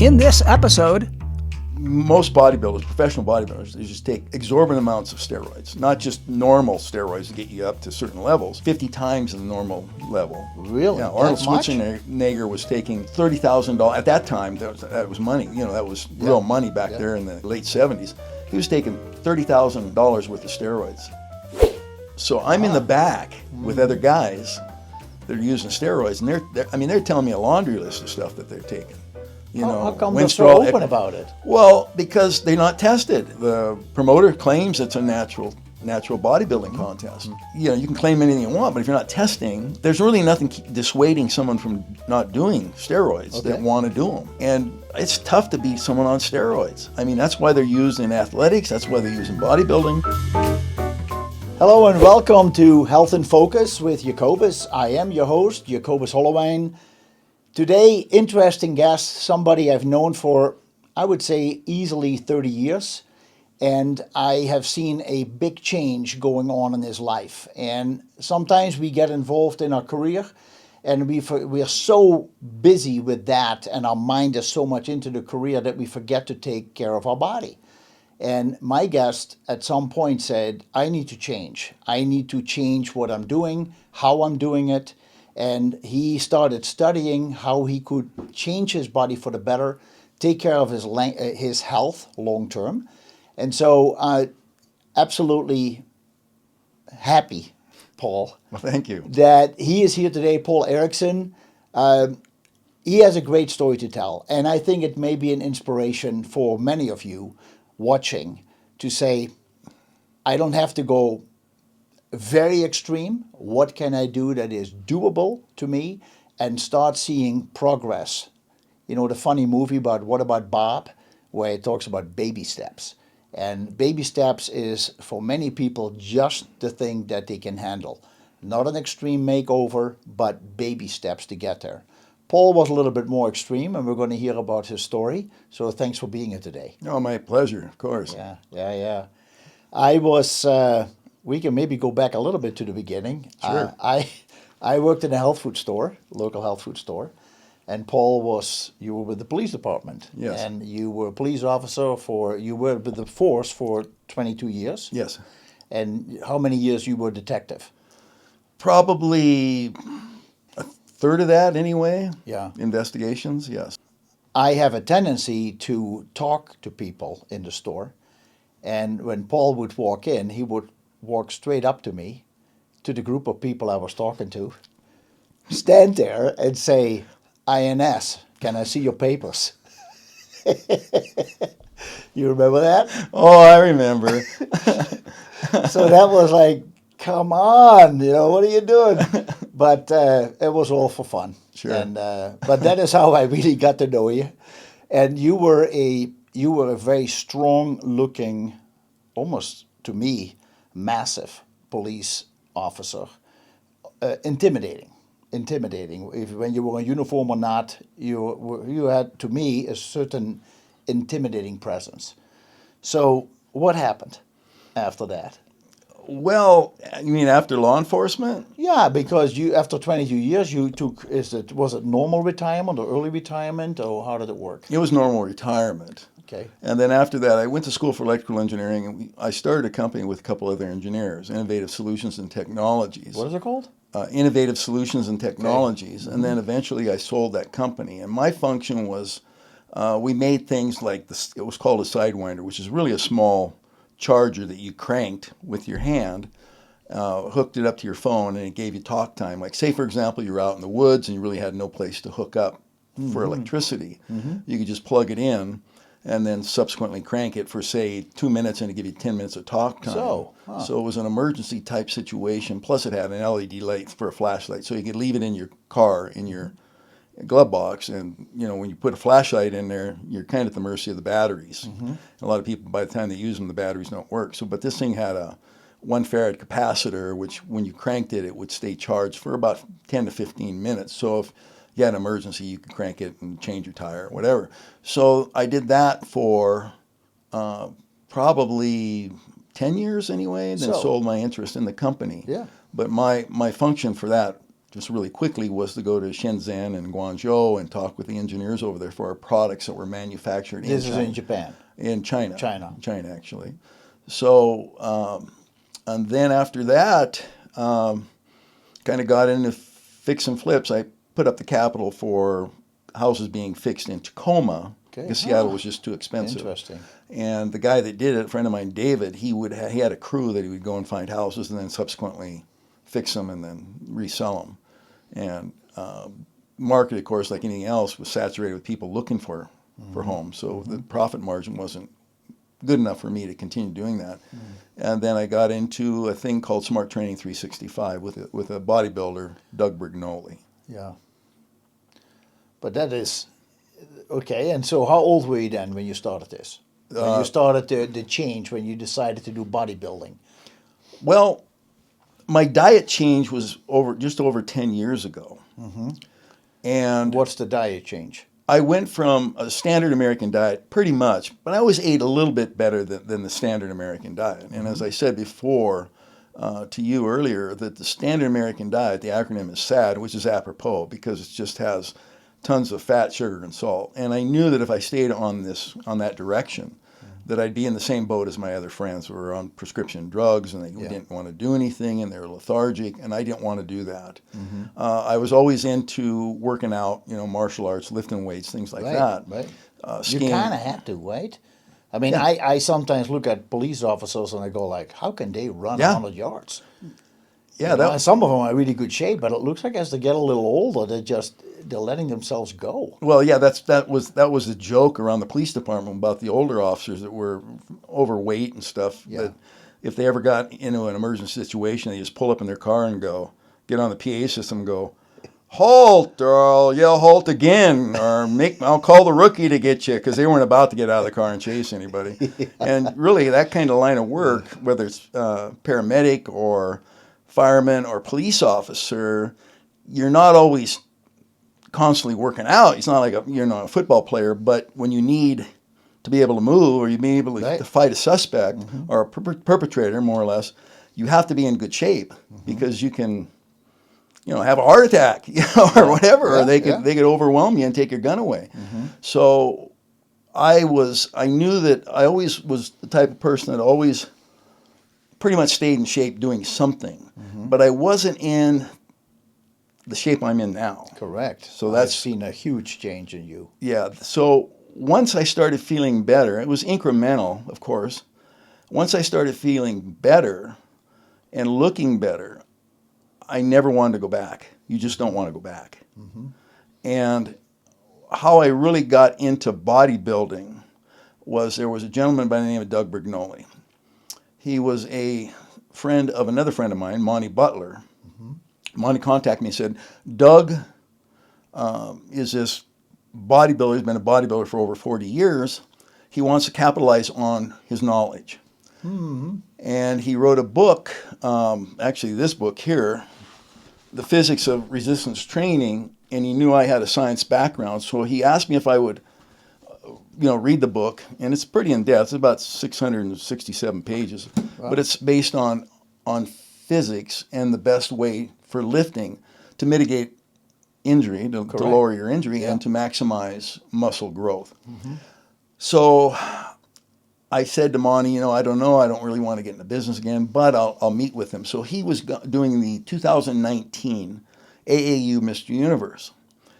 In this episode, most bodybuilders, professional bodybuilders, they just take exorbitant amounts of steroids, not just normal steroids to get you up to certain levels, 50 times the normal level. Really? Yeah, Arnold That much? Schwarzenegger was taking $30,000. At that time, that was money. You know, that was real money back there in the late 70s. He was taking $30,000 worth of steroids. So I'm in the back with other guys that are using steroids, and they're telling me a laundry list of stuff that they're taking. You know, how come they're so open about it? Well, because they're not tested. The promoter claims it's a natural bodybuilding contest. You know, you can claim anything you want, but if you're not testing, there's really nothing dissuading someone from not doing steroids that want to do them. And it's tough to beat someone on steroids. I mean, that's why they're used in athletics. That's why they're used in bodybuilding. Hello and welcome to Health in Focus with Jacobus. I am your host, Jacobus Hollewijn. Today, interesting guest, somebody I've known for, I would say, easily 30 years. And I have seen a big change going on in his life. And sometimes we get involved in our career and we are so busy with that and our mind is so much into the career that we forget to take care of our body. And my guest at some point said, I need to change. I need to change what I'm doing, how I'm doing it. And he started studying how he could change his body for the better, take care of his health long term. And so absolutely happy, Paul. Well, thank you. That he is here today, Paul Erickson. He has a great story to tell. And I think it may be an inspiration for many of you watching to say, I don't have to go very extreme. What can I do that is doable to me and start seeing progress? You know, the funny movie about What About Bob, where it talks about baby steps. And baby steps is for many people just the thing that they can handle. Not an extreme makeover, but baby steps to get there. Paul was a little bit more extreme, and we're going to hear about his story. So thanks for being here today. Oh, my pleasure, of course. Yeah. We can maybe go back a little bit to the beginning. Sure. I worked in a health food store, local health food store, and Paul you were with the police department. Yes. And you were a police officer you were with the force for 22 years. Yes. And how many years you were a detective? Probably a third of that anyway. Yeah. Investigations, yes. I have a tendency to talk to people in the store, and when Paul would walk in, he would walk straight up to me, to the group of people I was talking to, stand there and say, INS, can I see your papers? You remember that? Oh, I remember. So that was like, come on, what are you doing? But it was all for fun. Sure. And but that is how I really got to know you. And you were a very strong-looking, almost to me, massive police officer. Intimidating. When you were in uniform or not, you had, to me, a certain intimidating presence. So what happened after that? Well, you mean after law enforcement? Yeah, because after 22 years, was it normal retirement or early retirement, or how did it work? It was normal retirement. Okay. And then after that, I went to school for electrical engineering, and I started a company with a couple other engineers, Innovative Solutions and Technologies. What is it called? Innovative Solutions and Technologies. Okay. And then eventually I sold that company. And my function was, we made things like it was called a Sidewinder, which is really a small charger that you cranked with your hand, hooked it up to your phone, and it gave you talk time. Like, say, for example, you're out in the woods and you really had no place to hook up for electricity. You could just plug it in and then subsequently crank it for, say, 2 minutes, and it give you 10 minutes of talk time. So it was an emergency type situation. Plus, it had an LED light for a flashlight, so you could leave it in your car, in your glove box, and when you put a flashlight in there, you're kind of at the mercy of the batteries. A lot of people, by the time they use them, the batteries don't work. But this thing had a 1 farad capacitor, which when you cranked it, it would stay charged for about 10 to 15 minutes. So if you had an emergency, you could crank it and change your tire or whatever. So I did that for probably 10 years anyway, then sold my interest in the company. Yeah. But my function for that just really quickly was to go to Shenzhen and Guangzhou and talk with the engineers over there for our products that were manufactured This in is China. in Japan. In China. China. Actually. So, and then after that, kind of got into fix and flips. I put up the capital for houses being fixed in Tacoma because Seattle was just too expensive. Interesting. And the guy that did it, a friend of mine, David, he had a crew that he would go and find houses and then subsequently fix them and then resell them. And market, of course, like anything else, was saturated with people looking for homes. So the profit margin wasn't good enough for me to continue doing that. And then I got into a thing called SmartTraining 365 with a bodybuilder, Doug Brignoli. Yeah. But that is, okay, and so how old were you then when you started this? When you started the change, when you decided to do bodybuilding? Well, my diet change was just over 10 years ago. And What's the diet change? I went from a standard American diet pretty much, but I always ate a little bit better than the standard American diet. And as I said before to you earlier, that the standard American diet, the acronym is SAD, which is apropos because it just has tons of fat, sugar, and salt. And I knew that if I stayed on that direction, that I'd be in the same boat as my other friends who were on prescription drugs and they didn't want to do anything and they were lethargic, and I didn't want to do that. I was always into working out, martial arts, lifting weights, things like that. Right. You Skiing. kind of had to, right? I mean, I sometimes look at police officers and I go like, how can they run 100 yards? Yeah, some of them are in really good shape, but it looks like as they get a little older, they're letting themselves go. Well, yeah, that was a joke around the police department about the older officers that were overweight and stuff. Yeah. That if they ever got into an emergency situation, they just pull up in their car and get on the PA system and go, "Halt!" or I'll yell "halt" again, or I'll call the rookie to get you, because they weren't about to get out of the car and chase anybody. And really, that kind of line of work, whether it's paramedic or fireman or police officer, you're not always constantly working out. It's not like you're not a football player, but when you need to be able to move or you be able to fight a suspect or a perpetrator, more or less, you have to be in good shape because you can, have a heart attack, or whatever, or they could overwhelm you and take your gun away. So I knew that I always was the type of person that always pretty much stayed in shape doing something, but I wasn't in the shape I'm in now. Correct. So I've seen a huge change in you. Yeah. So once I started feeling better, it was incremental, of course. Once I started feeling better and looking better, I never wanted to go back. You just don't want to go back. And how I really got into bodybuilding was there was a gentleman by the name of Doug Brignoli. He was a friend of another friend of mine, Monty Butler. Monty contacted me and said, Doug is this bodybuilder. He's been a bodybuilder for over 40 years. He wants to capitalize on his knowledge. And he wrote a book, actually this book here, The Physics of Resistance Training, and he knew I had a science background, so he asked me if I would read the book, and it's pretty in-depth. It's about 667 pages, but it's based on physics and the best way for lifting to mitigate injury, to lower your injury, and to maximize muscle growth. So I said to Monty, I don't know, I don't really want to get into business again, but I'll meet with him. So he was doing the 2019 AAU Mr. Universe.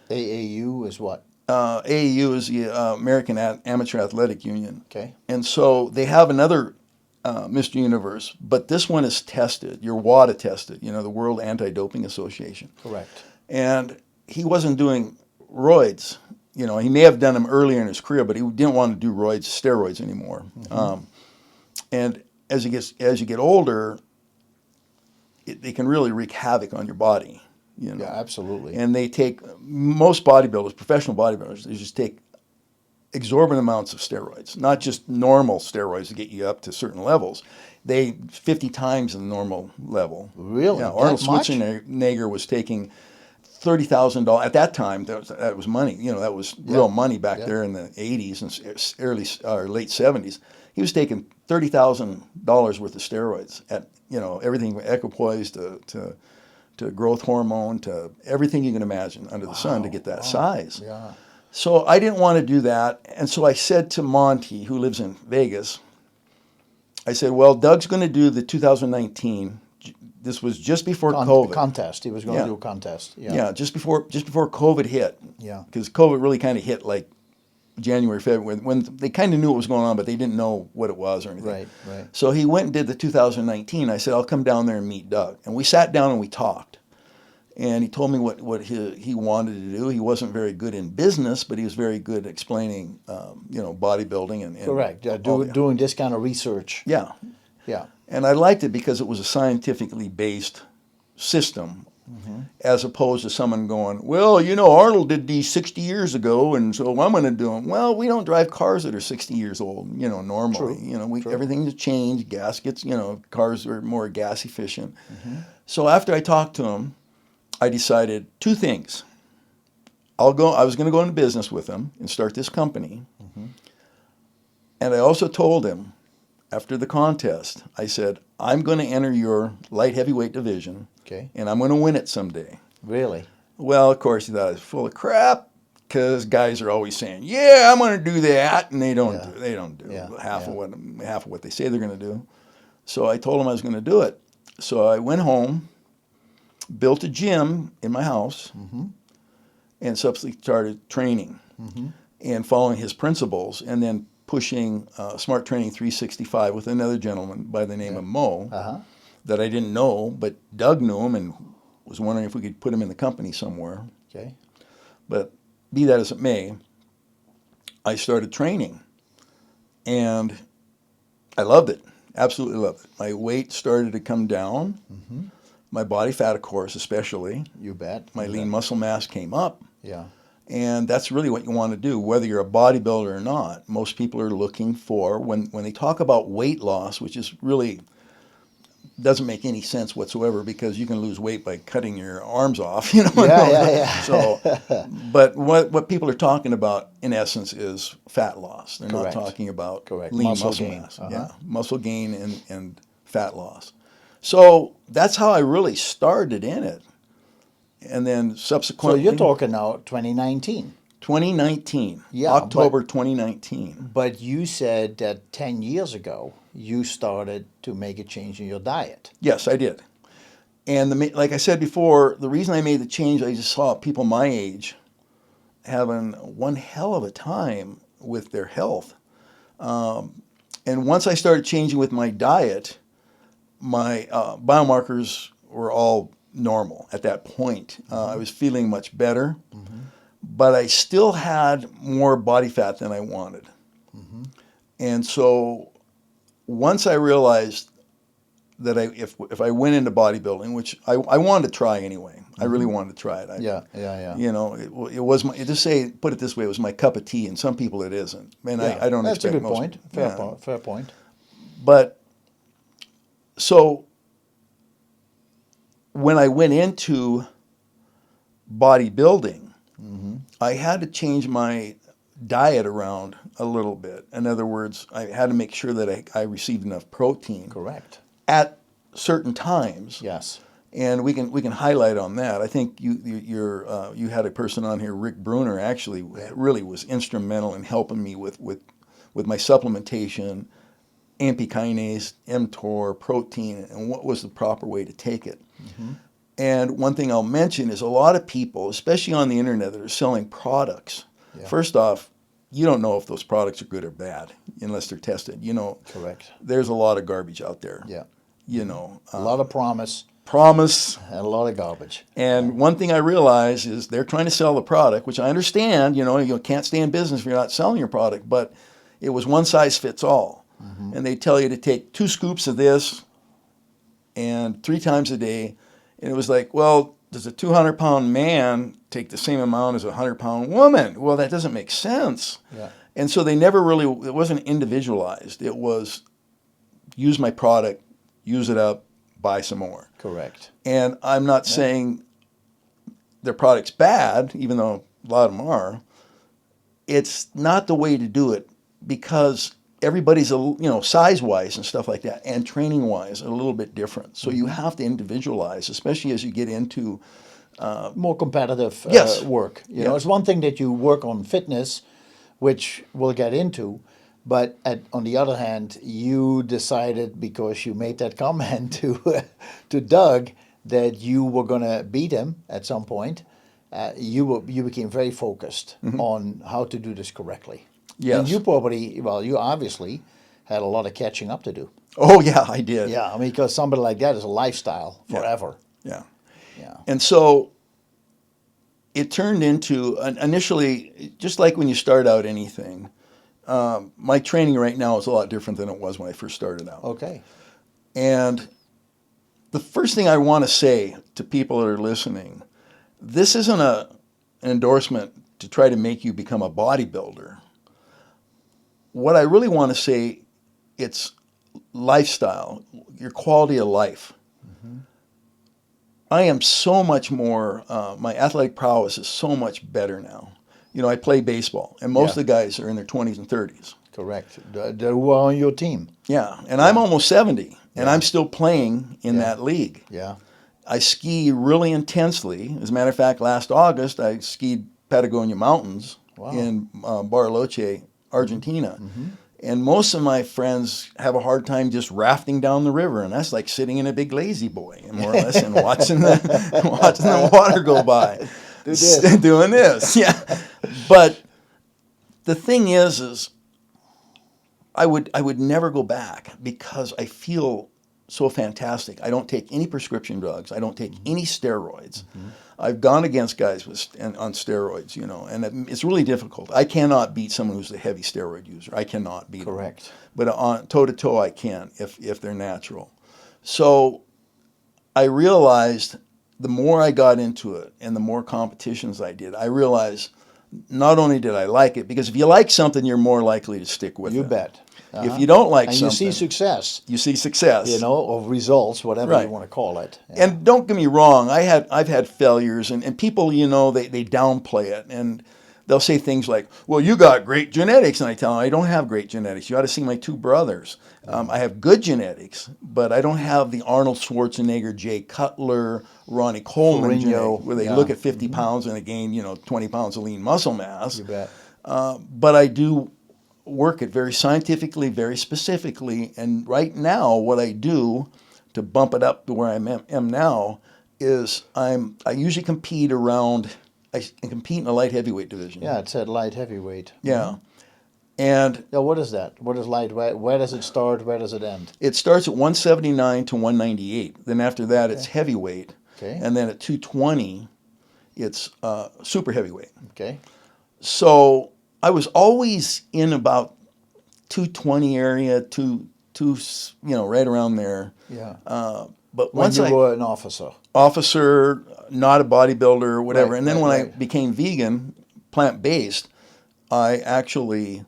AAU is what? AAU is the American Amateur Athletic Union. Okay. And so they have another Mr. Universe, but this one is tested. You're WADA tested, the World Anti-Doping Association. Correct. And he wasn't doing roids. He may have done them earlier in his career, but he didn't want to do steroids anymore. And as you get older, they can really wreak havoc on your body. Yeah, absolutely. And they take, most bodybuilders, professional bodybuilders, they just take exorbitant amounts of steroids, not just normal steroids to get you up to certain levels. They 50 times the normal level. Really? Yeah, Arnold That much? Schwarzenegger was taking $30,000 at that time. That was money. That was real money back there in the 80s and early or late 70s. He was taking $30,000 worth of steroids at everything from equipoise to to growth hormone, to everything you can imagine under the sun to get that size. Yeah. So I didn't want to do that. And so I said to Monty, who lives in Vegas, I said, well, Doug's going to do the 2019. This was just before COVID. Contest. He was going to do a contest. Yeah. Yeah, just before COVID hit. Yeah. Because COVID really kind of hit like January, February, when they kind of knew what was going on, but they didn't know what it was or anything. Right, right. So he went and did the 2019. I said, I'll come down there and meet Doug. And we sat down and we talked. And he told me what he wanted to do. He wasn't very good in business, but he was very good at explaining, bodybuilding. And Correct. Yeah, doing this kind of research. Yeah. Yeah. And I liked it because it was a scientifically based system, as opposed to someone going, well, Arnold did these 60 years ago, and so I'm going to do them. Well, we don't drive cars that are 60 years old, normally. True. Everything has changed. Gas gets, cars are more gas efficient. So after I talked to him, I decided two things. I was going to go into business with him and start this company. And I also told him, after the contest, I said, I'm going to enter your light heavyweight division, and I'm going to win it someday. Really? Well, of course, he thought I was full of crap, because guys are always saying, yeah, I'm going to do that, and they don't do half of what they say they're going to do. So I told him I was going to do it. So I went home, built a gym in my house, and subsequently started training and following his principles, and then pushing SmartTraining 365 with another gentleman by the name of Mo that I didn't know, but Doug knew him and was wondering if we could put him in the company somewhere. Okay. But be that as it may, I started training, and I loved it, absolutely loved it. My weight started to come down, my body fat, of course, especially. You bet. My lean muscle mass came up. Yeah. And that's really what you want to do, whether you're a bodybuilder or not. Most people are looking for, when they talk about weight loss, which is really doesn't make any sense whatsoever, because you can lose weight by cutting your arms off, Yeah. So, but what people are talking about, in essence, is fat loss. They're not talking about lean muscle gain. mass. Yeah, muscle gain and fat loss. So that's how I really started in it. And then subsequently... So you're talking now 2019. 2019. Yeah, October 2019. But you said that 10 years ago, you started to make a change in your diet. Yes, I did. And like I said before, the reason I made the change, I just saw people my age having one hell of a time with their health. And once I started changing with my diet, my biomarkers were all normal at that point. I was feeling much better, but I still had more body fat than I wanted. And so once I realized that if I went into bodybuilding, which I wanted to try anyway, I really wanted to try it. It was put it this way, it was my cup of tea, and some people it isn't. And I don't That's expect a good most, point. Fair point. But so when I went into bodybuilding, I had to change my diet around a little bit. In other words, I had to make sure that I received enough protein. Correct. At certain times. Yes. And we can highlight on that. I think you had a person on here, Rick Bruner, actually really was instrumental in helping me with my supplementation, AMP kinase, mTOR, protein, and what was the proper way to take it. And one thing I'll mention is a lot of people, especially on the internet, that are selling products. First off, you don't know if those products are good or bad unless they're tested. Correct. There's a lot of garbage out there. Yeah. A lot of promise and a lot of garbage. And one thing I realize is they're trying to sell the product, which I understand. You can't stay in business if you're not selling your product, but it was one size fits all. And they tell you to take 2 scoops of this and 3 times a day. And it was like, well, does a 200-pound man take the same amount as a 100-pound woman? Well, that doesn't make sense. Yeah. And so they never really, it wasn't individualized. It was use my product, use it up, buy some more. Correct. And I'm not saying their product's bad, even though a lot of them are. It's not the way to do it, because everybody's size-wise and stuff like that, and training-wise, a little bit different. So you have to individualize, especially as you get into More competitive Yes. work. You know, it's one thing that you work on fitness, which we'll get into, but on the other hand, you decided because you made that comment to Doug that you were going to beat him at some point. You became very focused on how to do this correctly. Yes. And you obviously had a lot of catching up to do. Oh yeah, I did. Yeah, I mean, because somebody like that is a lifestyle forever. Yeah. Yeah. And so it turned into, initially, just like when you start out anything, my training right now is a lot different than it was when I first started out. Okay. And the first thing I want to say to people that are listening, this isn't an endorsement to try to make you become a bodybuilder. What I really want to say, it's lifestyle, your quality of life. I am so much more, my athletic prowess is so much better now. You know, I play baseball, and most of the guys are in their 20s and 30s. Correct. Who are on your team? Yeah, and I'm almost 70, and I'm still playing in that league. Yeah. I ski really intensely. As a matter of fact, last August, I skied Patagonia Mountains in Bariloche, Argentina. And most of my friends have a hard time just rafting down the river, and that's like sitting in a big lazy boy, more or less, and watching the water go by, doing this. Yeah, but the thing is I would never go back because I feel so fantastic. I don't take any prescription drugs. I don't take any steroids. I've gone against guys on steroids, you know, and it's really difficult. I cannot beat someone who's a heavy steroid user. I cannot beat them. But on toe-to-toe I can if they're natural. So I realized the more I got into it and the more competitions I did, I realized not only did I like it, because if you like something, you're more likely to stick with it. You bet. If you don't like something, you see success. You see success. You know, or results, whatever you want to call it. Yeah. And don't get me wrong, I've had failures, and people, you know, they downplay it, and they'll say things like, well, you got great genetics, and I tell them, I don't have great genetics. You ought to see my two brothers. I have good genetics, but I don't have the Arnold Schwarzenegger, Jay Cutler, Ronnie Coleman genetics, where they look at 50 pounds and they gain, 20 pounds of lean muscle mass. You bet. But I do work it very scientifically, very specifically, and right now what I do to bump it up to where I am now is I usually compete I compete in the light heavyweight division. Yeah, it said light heavyweight. Yeah. And what is that? What is light? Where does it start? Where does it end? It starts at 179 to 198. Then after that, it's heavyweight. Okay. And then at 220, it's super heavyweight. Okay. So I was always in about 220 area, right around there. Yeah. But when once you were an officer, not a bodybuilder or whatever, Right, and then right, when I right. became vegan, plant-based, I actually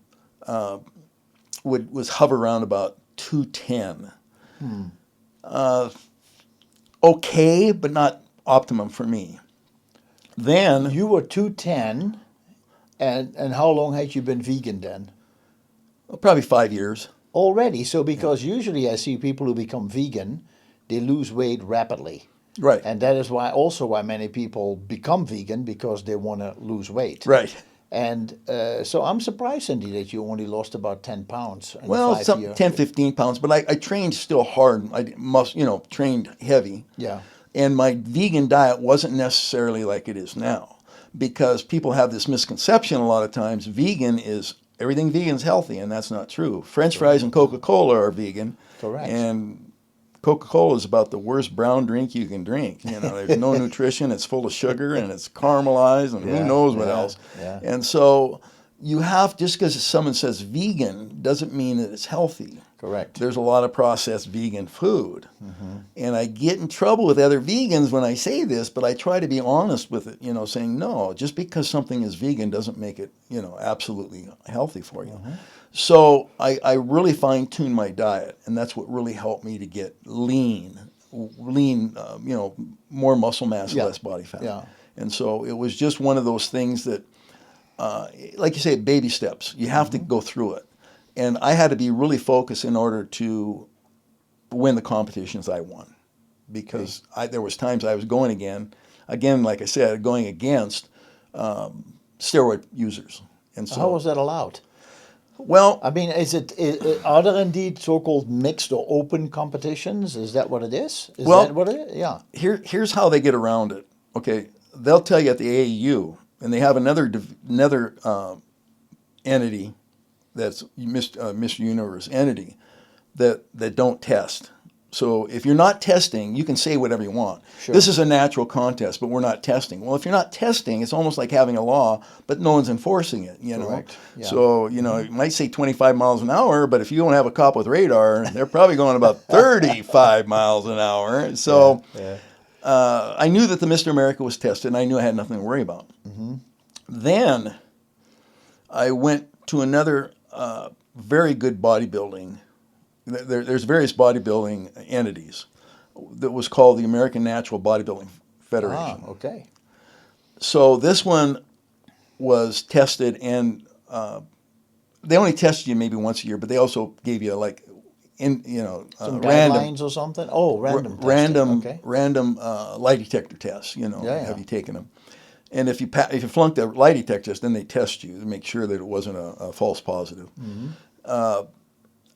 was hover around about 210. Okay, but not optimum for me. Then you were 210, and how long had you been vegan then? probably 5 years. Already. So because usually I see people who become vegan, they lose weight rapidly. Right. And that is why many people become vegan, because they want to lose weight. Right. And so I'm surprised, Cindy, that you only lost about 10 pounds in Well, 5 years. 10, 15 pounds, but I trained still hard. I trained heavy. Yeah. And my vegan diet wasn't necessarily like it is now, because people have this misconception a lot of times. Everything vegan is healthy, and that's not true. French fries and Coca-Cola are vegan. Correct. And Coca-Cola is about the worst brown drink you can drink. There's no nutrition. It's full of sugar, and it's caramelized, and who knows what else. Yeah. And so just because someone says vegan doesn't mean that it's healthy. Correct. There's a lot of processed vegan food. And I get in trouble with other vegans when I say this, but I try to be honest with it, saying, no, just because something is vegan doesn't make it, absolutely healthy for you. So I really fine-tuned my diet, and that's what really helped me to get lean, more muscle mass, less body fat. Yeah. And so it was just one of those things that, like you say, baby steps. You have to go through it. And I had to be really focused in order to win the competitions I won, because there was times I was going again, like I said, going against steroid users. And so, How was that allowed? well, I mean, are there indeed so-called mixed or open competitions? Is that what it is? Is Well, that what it is? Yeah. here's how they get around it. Okay, they'll tell you at the AAU, and they have another entity that's Mr. Universe entity that don't test. So if you're not testing, you can say whatever you want. Sure. This is a natural contest, but we're not testing. Well, if you're not testing, it's almost like having a law, but no one's enforcing it, you know. Correct. Yeah. So, you know, you might say 25 miles an hour, but if you don't have a cop with radar, they're probably going about 35 miles an hour. So I knew that the Mr. America was tested, and I knew I had nothing to worry about. Mm-hmm. Then I went to another very good bodybuilding. There's various bodybuilding entities that was called the American Natural Bodybuilding Federation. Ah, okay. So this one was tested, and they only tested you maybe once a year, but they also gave you like, Some random guidelines or something? Oh, random testing. random Okay. random lie detector tests. You know, Yeah. have you taken them? And if you flunked the lie detector test, then they test you to make sure that it wasn't a false positive. Mm-hmm.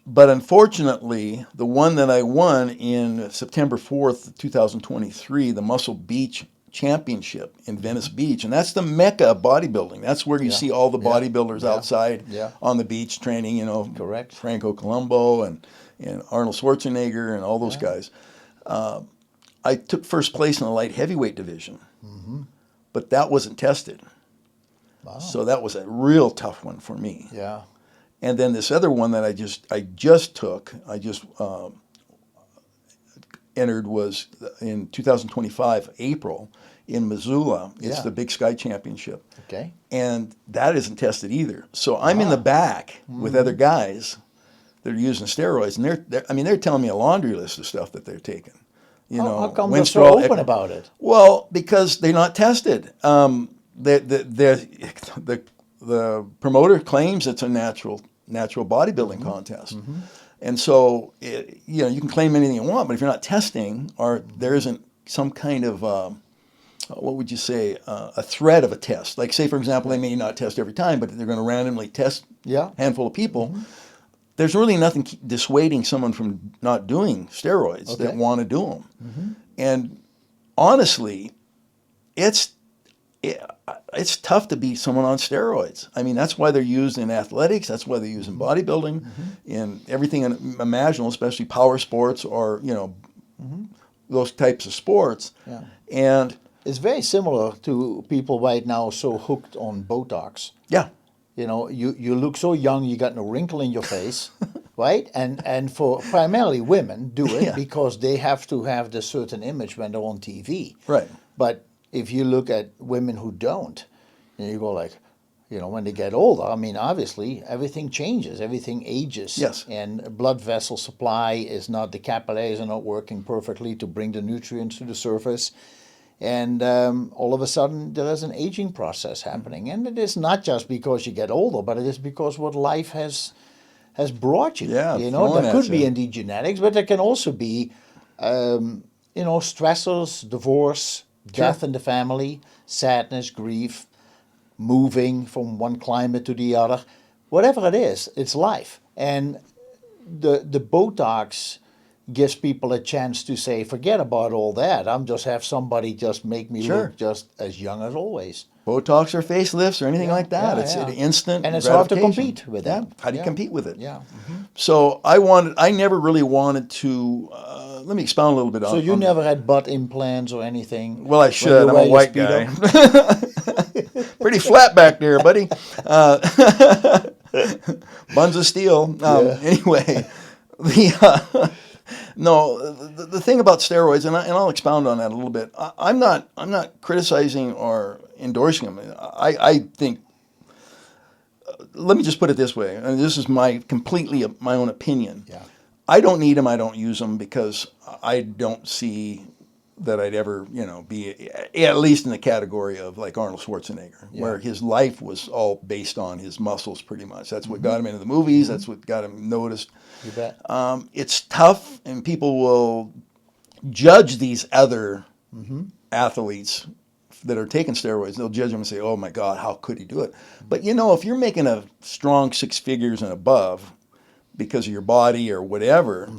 But unfortunately, the one that I won in September 4th, 2023, the Muscle Beach Championship in Venice Beach, and that's the mecca of bodybuilding. That's where you see all the bodybuilders outside on the beach training, you know. Correct. Franco Columbu and Arnold Schwarzenegger and all those guys. I took first place in the light heavyweight division, but that wasn't tested. Wow. So that was a real tough one for me. Yeah. And then this other one that I just entered was in 2025, April, in Missoula. It's the Big Sky Championship. Okay. And that isn't tested either. So I'm in the back with other guys that are using steroids, and they're telling me a laundry list of stuff that they're taking. You know, How come they're so Winstrol, open about it? Well, because they're not tested. The promoter claims it's a natural bodybuilding contest. Mm-hmm. And so, you can claim anything you want, but if you're not testing, or there isn't some kind of, what would you say, a threat of a test. Like, say, for example, they may not test every time, but they're going to randomly test a handful of people. Mm-hmm. There's really nothing dissuading someone from not doing steroids that want to do them. Mm-hmm. And honestly, it's tough to beat someone on steroids. I mean, that's why they're used in athletics. That's why they're used in bodybuilding, in everything imaginable, especially power sports or, those types of sports. Yeah. And it's very similar to people right now so hooked on Botox. Yeah. You know, you look so young, you got no wrinkle in your face, right? And for primarily women do it because they have to have this certain image when they're on TV. Right. But if you look at women who don't, and you go like, when they get older, I mean, obviously everything changes, everything ages. Yes. And blood vessel supply is not, the capillaries are not working perfectly to bring the nutrients to the surface. And all of a sudden there is an aging process happening. And it is not just because you get older, but it is because what life has brought you. Yeah, there could be indeed genetics, but there can also be, stressors, divorce, death in the family, sadness, grief, moving from one climate to the other. Whatever it is, it's life. And the Botox gives people a chance to say, forget about all that. I'm just have somebody just make me look just as young as always. Botox or facelifts or anything like that. It's an instant and it's hard to gratification. compete with that. How do you compete with it? Yeah. Mm-hmm. So I never really wanted to, let me expound a little bit on So you on never had butt implants or anything? Well, I should. I'm a white guy. Pretty flat back there, buddy. Buns of steel. Anyway, the thing about steroids, and I'll expound on that a little bit. I'm not criticizing or endorsing them. I think. Let me just put it this way, and this is completely my own opinion. Yeah. I don't need them. I don't use them because I don't see that I'd ever, be at least in the category of like Arnold Schwarzenegger, where his life was all based on his muscles pretty much. That's what got him into the movies. That's what got him noticed. You bet. It's tough, and people will judge these other athletes that are taking steroids. They'll judge them and say, oh my God, how could he do it? But if you're making a strong 6 figures and above because of your body or whatever,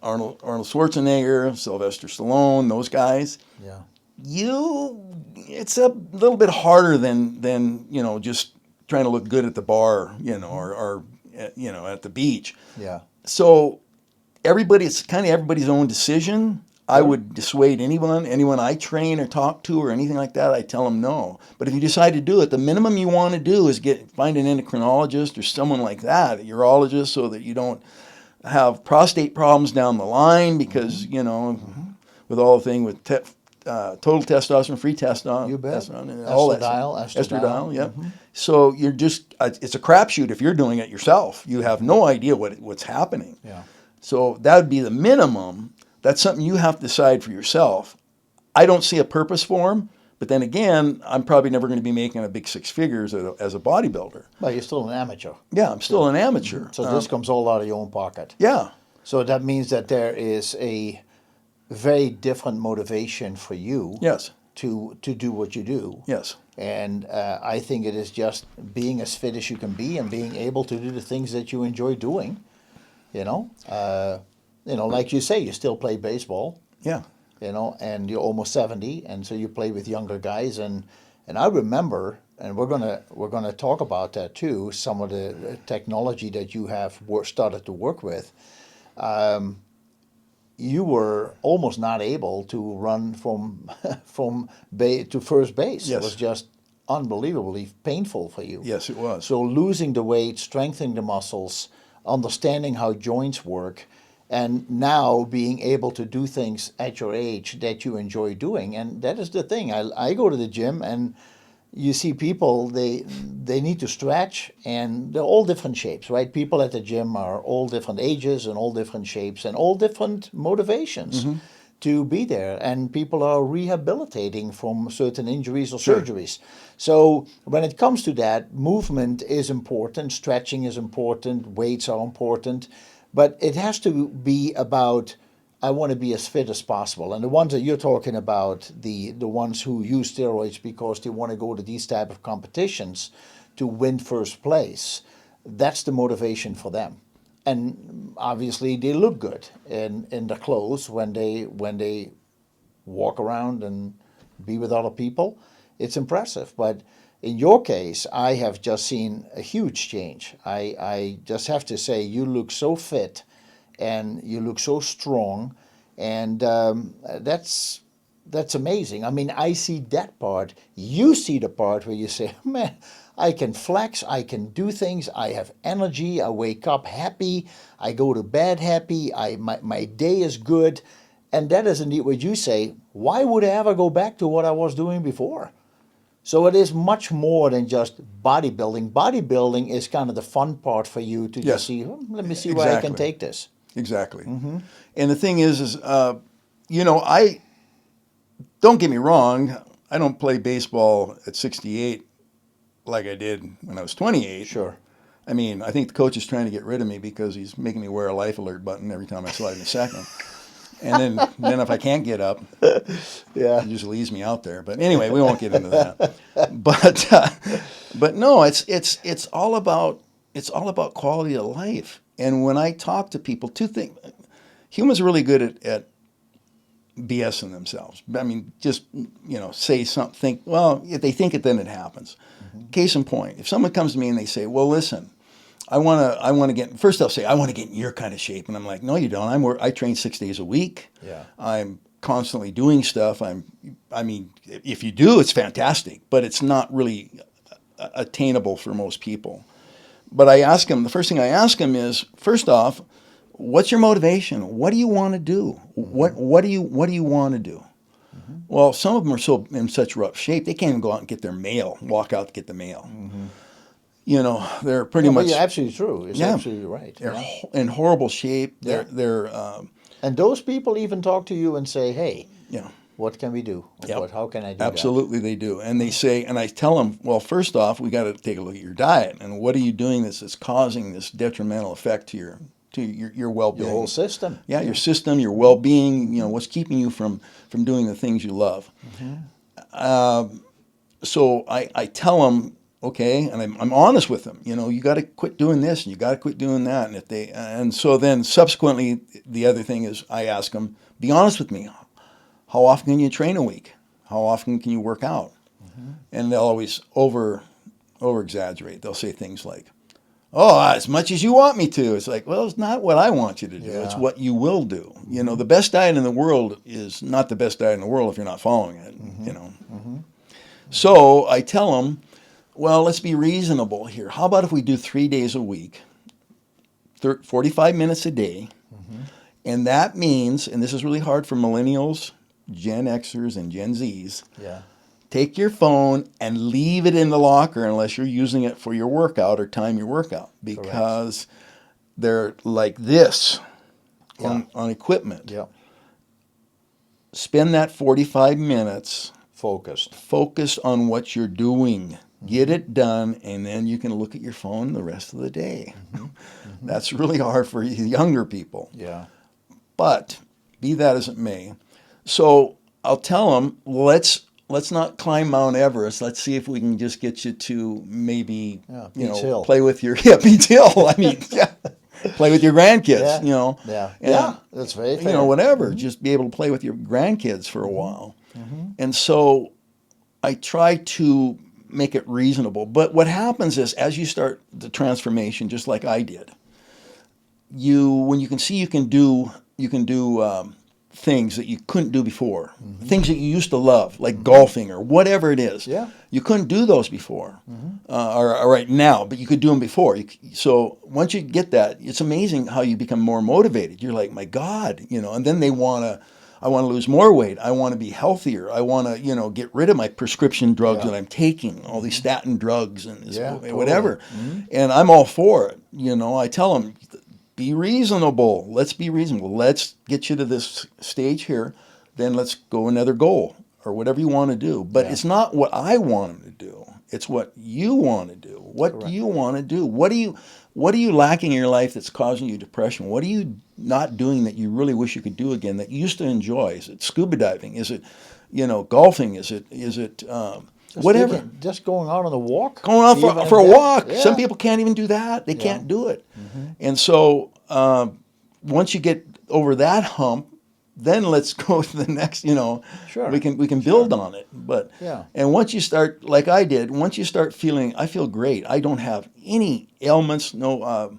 Arnold Schwarzenegger, Sylvester Stallone, those guys, it's a little bit harder than just trying to look good at the bar, or at the beach. Yeah. So it's kind of everybody's own decision. I would dissuade anyone I train or talk to or anything like that. I tell them no. But if you decide to do it, the minimum you want to do is find an endocrinologist or someone like that, a urologist, so that you don't have prostate problems down the line because, with all the thing with total testosterone, free testosterone, you bet. Testosterone, all that Estradiol, yep. So you're just, it's a crapshoot if you're doing it yourself. You have no idea what's happening. Yeah. So that would be the minimum. That's something you have to decide for yourself. I don't see a purpose for them. But then again, I'm probably never going to be making a big 6 figures as a bodybuilder. Well, you're still an amateur. Yeah, I'm still an amateur. So this comes all out of your own pocket. Yeah. So that means that there is a very different motivation for you. Yes. To do what you do. Yes. And I think it is just being as fit as you can be and being able to do the things that you enjoy doing. Like you say, you still play baseball. Yeah. And you're almost 70, and so you play with younger guys. And I remember, and we're gonna talk about that too. Some of the technology that you have started to work with. You were almost not able to run from to first base. Yes. It was just unbelievably painful for you. Yes, it was. So losing the weight, strengthening the muscles, understanding how joints work. And now being able to do things at your age that you enjoy doing. And that is the thing. I go to the gym and you see people, they need to stretch, and they're all different shapes, right? People at the gym are all different ages and all different shapes and all different motivations to be there. And people are rehabilitating from certain injuries or surgeries. So when it comes to that, movement is important, stretching is important, weights are important. But it has to be about, I want to be as fit as possible. And the ones that you're talking about, the ones who use steroids because they want to go to these type of competitions to win first place, that's the motivation for them. And obviously they look good in the clothes when they walk around and be with other people. It's impressive. But in your case, I have just seen a huge change. I just have to say, you look so fit and you look so strong, and that's amazing. I mean, I see that part. You see the part where you say, man, I can flex, I can do things, I have energy, I wake up happy, I go to bed happy, my day is good. And that is indeed what you say. Why would I ever go back to what I was doing before? So it is much more than just bodybuilding. Bodybuilding is kind of the fun part for you to just see, let me see where I can take this. Exactly. And the thing is I don't get me wrong, I don't play baseball at 68 like I did when I was 28. Sure. I mean, I think the coach is trying to get rid of me because he's making me wear a life alert button every time I slide in a second. And then if I can't get up, he just leaves me out there. But anyway, we won't get into that. But no, it's all about quality of life. And when I talk to people, two things. Humans are really good at BSing themselves. I mean, just say something. Think, well, if they think it, then it happens. Case in point, if someone comes to me and they say, well, listen, I want to get, first they'll say, I want to get in your kind of shape. And I'm like, no, you don't. I train 6 days a week. Yeah. I'm constantly doing stuff. I mean, if you do, it's fantastic, but it's not really attainable for most people. But I ask them, the first thing I ask them is, first off, what's your motivation? What do you want to do? What do you want to do? Well, some of them are so in such rough shape, they can't even go out and get their mail, walk out to get the mail. They're pretty much. You're absolutely true. It's absolutely right. They're in horrible shape. They're and those people even talk to you and say, "Hey, What can we do? Yep. How can I do Absolutely, they do. And they say, and I tell them, well, first off, we got to take a look at your diet and what are you doing that's causing this detrimental effect to your that? well-being. Your whole system. Yeah, your system, your well-being. What's keeping you from doing the things you love. So I tell them, okay, and I'm honest with them. You got to quit doing this and you got to quit doing that. And so then subsequently, the other thing is I ask them, be honest with me. How often can you train a week? How often can you work out? And they'll always over exaggerate. They'll say things like, oh, as much as you want me to. It's like, well, it's not what I want you to do. It's what you will do. The best diet in the world is not the best diet in the world if you're not following it. So I tell them, well, let's be reasonable here. How about if we do 3 days a week, 45 minutes a day, and that means, and this is really hard for millennials, Gen Xers, and Gen Zs, take your phone and leave it in the locker unless you're using it for your workout or time your workout, because they're like this on equipment. Spend that 45 minutes focused on what you're doing. Get it done, and then you can look at your phone the rest of the day. That's really hard for younger people. But be that as it may, so I'll tell them, let's not climb Mount Everest. Let's see if we can just get you to maybe Beach Hill. play with your Beach Hill. I mean, play with your grandkids. That's very fair. Whatever. Just be able to play with your grandkids for a while. And so I try to make it reasonable. But what happens is, as you start the transformation, just like I did, when you can see you can do things that you couldn't do before, things that you used to love, like golfing or whatever it is. You couldn't do those before, or right now, but you could do them before. So once you get that, it's amazing how you become more motivated. You're like, my God, and then I want to lose more weight. I want to be healthier. I want to, get rid of my prescription drugs that I'm taking, all these statin drugs and whatever. And I'm all for it. I tell them, be reasonable. Let's be reasonable. Let's get you to this stage here. Then let's go another goal or whatever you want to do. But it's not what I want them to do. It's what you want to do. What do you want to do? What are you lacking in your life that's causing you depression? What are you not doing that you really wish you could do again that you used to enjoy? Is it scuba diving? Is it, golfing? Is it whatever? Just going out on a walk? Going out for a walk. Yeah. Some people can't even do that. They can't do it. And so once you get over that hump, then let's go to the next, we can build on it. But and once you start, like I did, once you start feeling, I feel great. I don't have any ailments. No,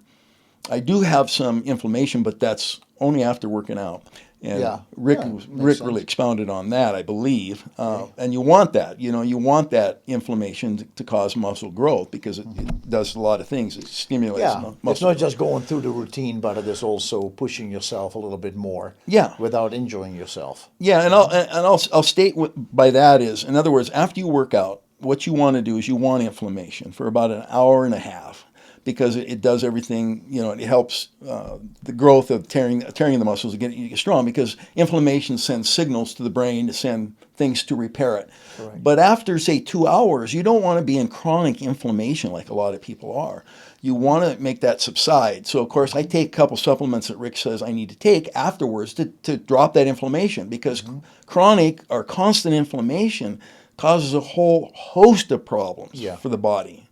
I do have some inflammation, but that's only after working out. And Rick really expounded on that, I believe. And you want that, you want that inflammation to cause muscle growth because it does a lot of things. It stimulates muscle. It's not just going through the routine, but it is also pushing yourself a little bit more. Without injuring yourself. And I'll state by that is, in other words, after you work out, what you want to do is you want inflammation for about an hour and a half. Because it does everything, it helps the growth of tearing the muscles to get you strong. Because inflammation sends signals to the brain to send things to repair it. Correct. But after, say, 2 hours, you don't want to be in chronic inflammation like a lot of people are. You want to make that subside. So, of course, I take a couple supplements that Rick says I need to take afterwards to drop that inflammation. Because chronic or constant inflammation causes a whole host of problems for the body.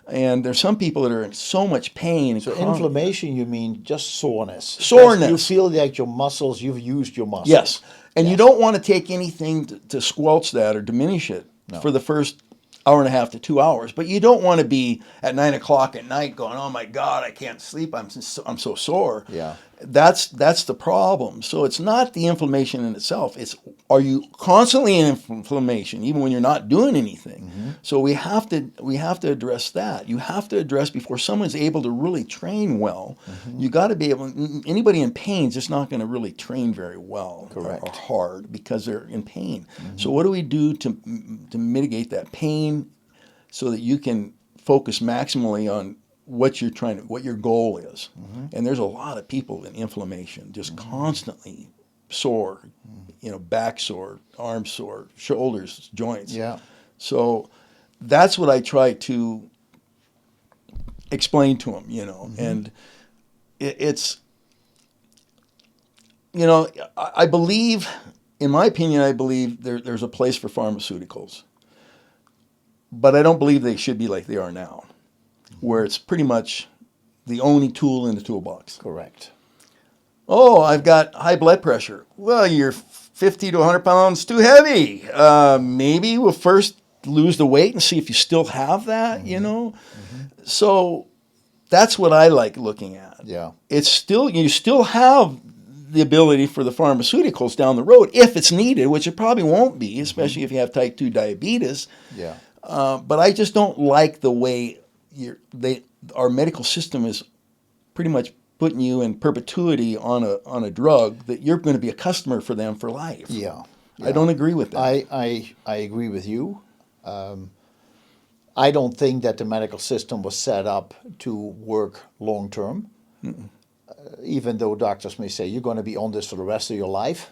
And there's some people that are in so much pain. So inflammation, you mean just soreness? Soreness. You feel like your muscles, you've used your muscles. Yes. And you don't want to take anything to squelch that or diminish it for the first hour and a half to 2 hours. But you don't want to be at 9 o'clock at night going, oh my God, I can't sleep. I'm so sore. That's the problem. So it's not the inflammation in itself. It's, are you constantly in inflammation even when you're not doing anything? So we have to address that. You have to address before someone's able to really train well. You got to be able. Anybody in pain is just not going to really train very well or hard because they're in pain. So what do we do to mitigate that pain so that you can focus maximally on what your goal is? And there's a lot of people in inflammation, just constantly sore, back sore, arm sore, shoulders, joints. Yeah. So that's what I try to explain to them, and it's, I believe, in my opinion, I believe there's a place for pharmaceuticals, but I don't believe they should be like they are now, where it's pretty much the only tool in the toolbox. Correct. Oh, I've got high blood pressure. Well, you're 50 to 100 pounds too heavy. Maybe we'll first lose the weight and see if you still have that, So that's what I like looking at. Yeah. You still have the ability for the pharmaceuticals down the road if it's needed, which it probably won't be, especially if you have type 2 diabetes. Yeah. But I just don't like the way our medical system is pretty much putting you in perpetuity on a drug that you're going to be a customer for them for life. Yeah. I don't agree with that. I agree with you. I don't think that the medical system was set up to work long term. Even though doctors may say you're going to be on this for the rest of your life,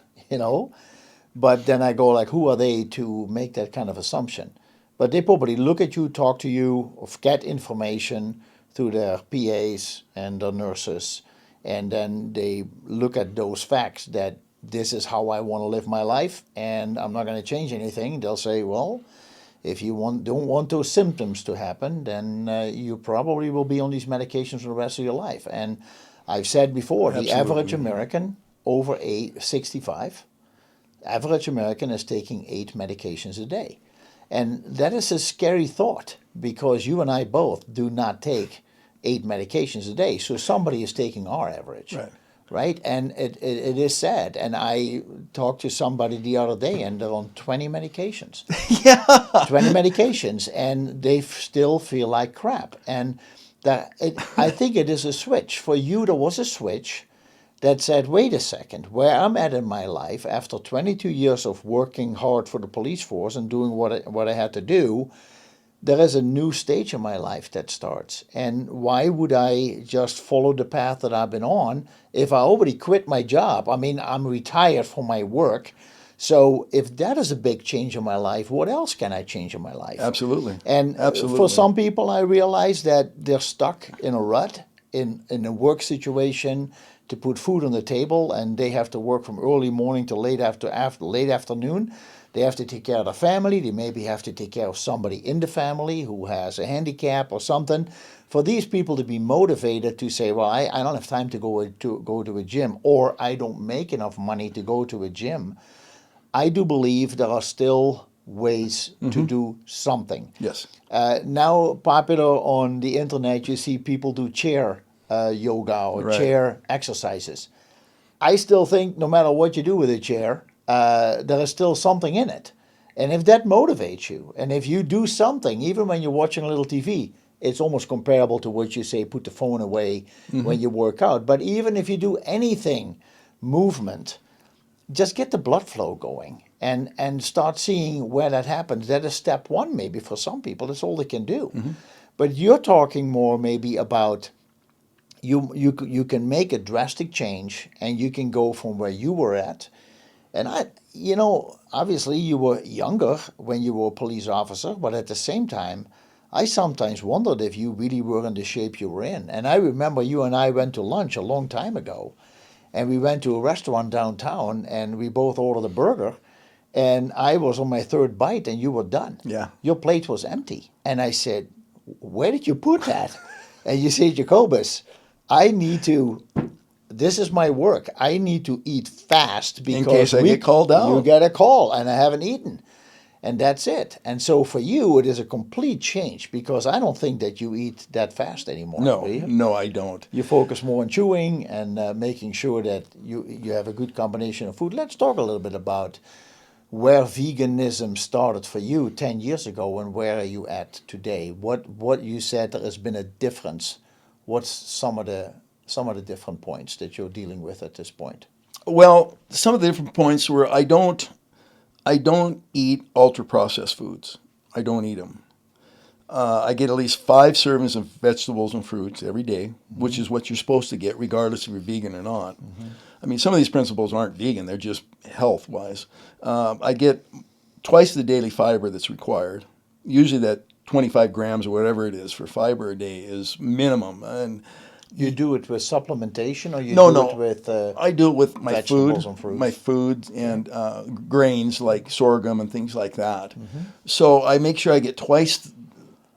But then I go like, who are they to make that kind of assumption? But they probably look at you, talk to you, or get information through their PAs and their nurses, and then they look at those facts that this is how I want to live my life, and I'm not going to change anything. They'll say, well, if you don't want those symptoms to happen, then you probably will be on these medications for the rest of your life. And I've said before, Absolutely. the average American over 65, average American is taking 8 medications a day. And that is a scary thought, because you and I both do not take 8 medications a day. So somebody is taking our average. Right? And it is sad. And I talked to somebody the other day, and they're on 20 medications. 20 medications, and they still feel like crap. And I think it is a switch. For you, there was a switch that said, wait a second, where I'm at in my life, after 22 years of working hard for the police force and doing what I had to do, there is a new stage in my life that starts. And why would I just follow the path that I've been on if I already quit my job? I mean, I'm retired from my work. So if that is a big change in my life, what else can I change in my life? Absolutely. And Absolutely. For some people, I realize that they're stuck in a rut, in a work situation, to put food on the table, and they have to work from early morning to late afternoon. They have to take care of the family. They maybe have to take care of somebody in the family who has a handicap or something. For these people to be motivated to say, well, I don't have time to go to a gym, or I don't make enough money to go to a gym, I do believe there are still ways to do something. Yes. Now popular on the internet, you see people do chair yoga or chair exercises. I still think no matter what you do with a chair, there is still something in it. And if that motivates you, and if you do something, even when you're watching a little TV, it's almost comparable to what you say, put the phone away when you work out. But even if you do anything, movement, just get the blood flow going and start seeing where that happens. That is step one maybe for some people. That's all they can do. But you're talking more maybe about you can make a drastic change, and you can go from where you were at. And obviously you were younger when you were a police officer, but at the same time, I sometimes wondered if you really were in the shape you were in. And I remember you and I went to lunch a long time ago, and we went to a restaurant downtown, and we both ordered a burger, and I was on my 3rd bite, and you were done. Yeah. Your plate was empty. And I said, where did you put that? And you said, Jacobus, this is my work. I need to eat fast because in case I get called out. You get a call and I haven't eaten. And that's it. And so for you, it is a complete change, because I don't think that you eat that fast anymore. No, I don't. You focus more on chewing and making sure that you have a good combination of food. Let's talk a little bit about where veganism started for you 10 years ago, and where are you at today? What you said, there has been a difference. What's some of the different points that you're dealing with at this point? Well, some of the different points were I don't eat ultra processed foods. I don't eat them. I get at least 5 servings of vegetables and fruits every day, which is what you're supposed to get, regardless if you're vegan or not. I mean, some of these principles aren't vegan; they're just health-wise. I get twice the daily fiber that's required. Usually, that 25 grams or whatever it is for fiber a day is minimum. And You do it with supplementation, or you no, do no, it with I do it with my food, vegetables and fruits? my foods and grains like sorghum and things like that. So I make sure I get twice,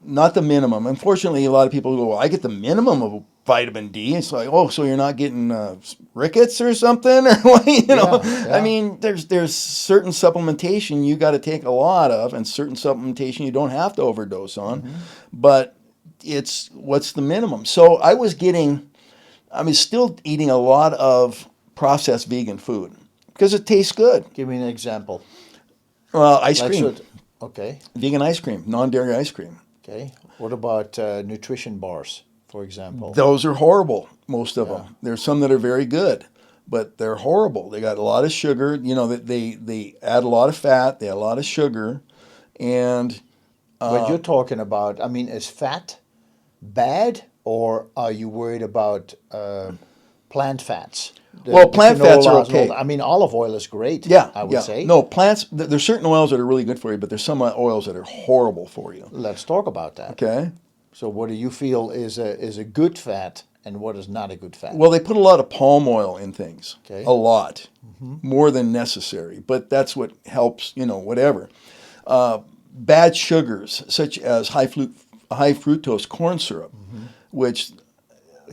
not the minimum. Unfortunately, a lot of people go, well, I get the minimum of vitamin D. It's like, oh, so you're not getting rickets or something? Or what, you know, Yeah. I mean, there's certain supplementation you got to take a lot of, and certain supplementation you don't have to overdose on. But it's what's the minimum. So I was still eating a lot of processed vegan food because it tastes good. Give me an example. Well, ice Like cream, okay, vegan ice cream, non-dairy ice cream. okay. What about nutrition bars, for example? Those are horrible, most of Yeah. them. There's some that are very good, but they're horrible. They got a lot of sugar. You know, they add a lot of fat. They add a lot of sugar, and But you're talking about, I mean, is fat bad, or are you worried about plant fats? Well, plant fats are canolas and all okay. that. I mean, olive oil is great. yeah, I would yeah. say. No, plants. There's certain oils that are really good for you, but there's some oils that are horrible for you. Let's talk about that. Okay. So, what do you feel is a good fat, and what is not a good fat? Well, they put a lot of palm oil in things. Okay. A lot. More than necessary. But that's what helps, you know, whatever. Bad sugars, such as high fructose corn syrup, which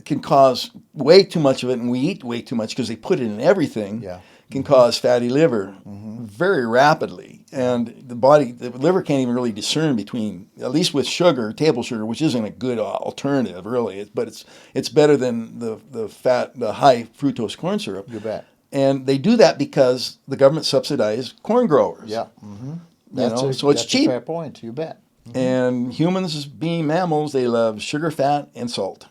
can cause way too much of it, and we eat way too much because they put it in everything, Yeah. can cause fatty liver very rapidly. And the liver can't even really discern between, at least with sugar, table sugar, which isn't a good alternative, really, but it's better than the high fructose corn syrup. You bet. And they do that because the government subsidizes corn growers. Yeah. So it's cheap. A fair point. You bet. And humans, being mammals, they love sugar, fat, and salt.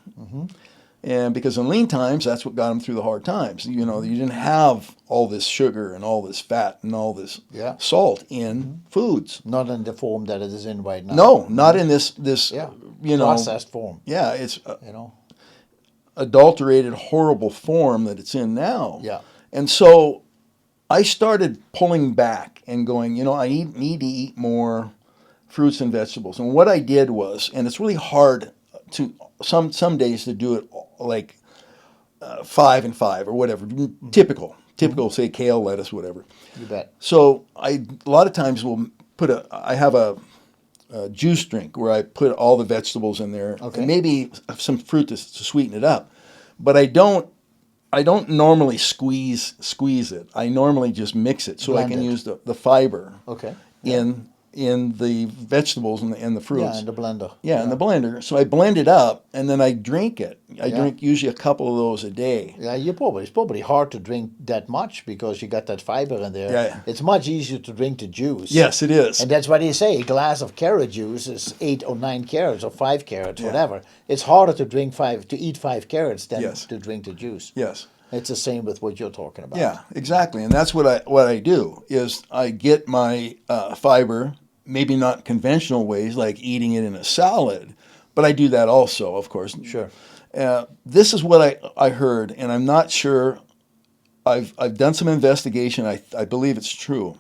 And because in lean times, that's what got them through the hard times. You know, you didn't have all this sugar and all this fat and all this Yeah. salt in foods. Not in the form that it is in right now. No, not in this Yeah. you know, Processed form. yeah, it's You know. adulterated, horrible form that it's in now. Yeah. And so I started pulling back and going, you know, I need to eat more fruits and vegetables. And what I did was, and it's really hard to some days to do it like 5 and 5 or whatever, typical, say kale, lettuce, whatever. You bet. So a lot of times I have a juice drink where I put all the vegetables in there, Okay. and maybe some fruit to sweeten it up. But I don't normally squeeze it. I normally just mix it so Blend I can it. use the fiber Okay. in the vegetables and the fruits. Yeah, in the blender. Yeah, in the blender. So I blend it up and then I drink it. I Yeah. drink usually a couple of those a day. Yeah, it's probably hard to drink that much because you got that fiber in there. Yeah. It's much easier to drink the juice. Yes, it is. And that's what they say. A glass of carrot juice is 8 or 9 carrots or 5 carrots, whatever. It's harder to eat 5 carrots than Yes. to drink the juice. Yes. It's the same with what you're talking about. Yeah, exactly. And that's what I do is I get my fiber, maybe not conventional ways like eating it in a salad, but I do that also, of course. Sure. This is what I heard, and I'm not sure. I've done some investigation. I believe it's true,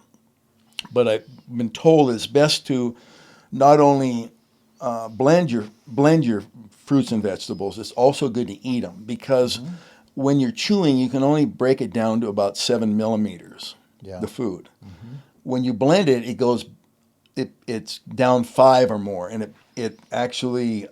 but I've been told it's best to not only blend your fruits and vegetables. It's also good to eat them because when you're chewing, you can only break it down to about 7 millimeters. Yeah. The food. When you blend it, it's down 5 or more, and it actually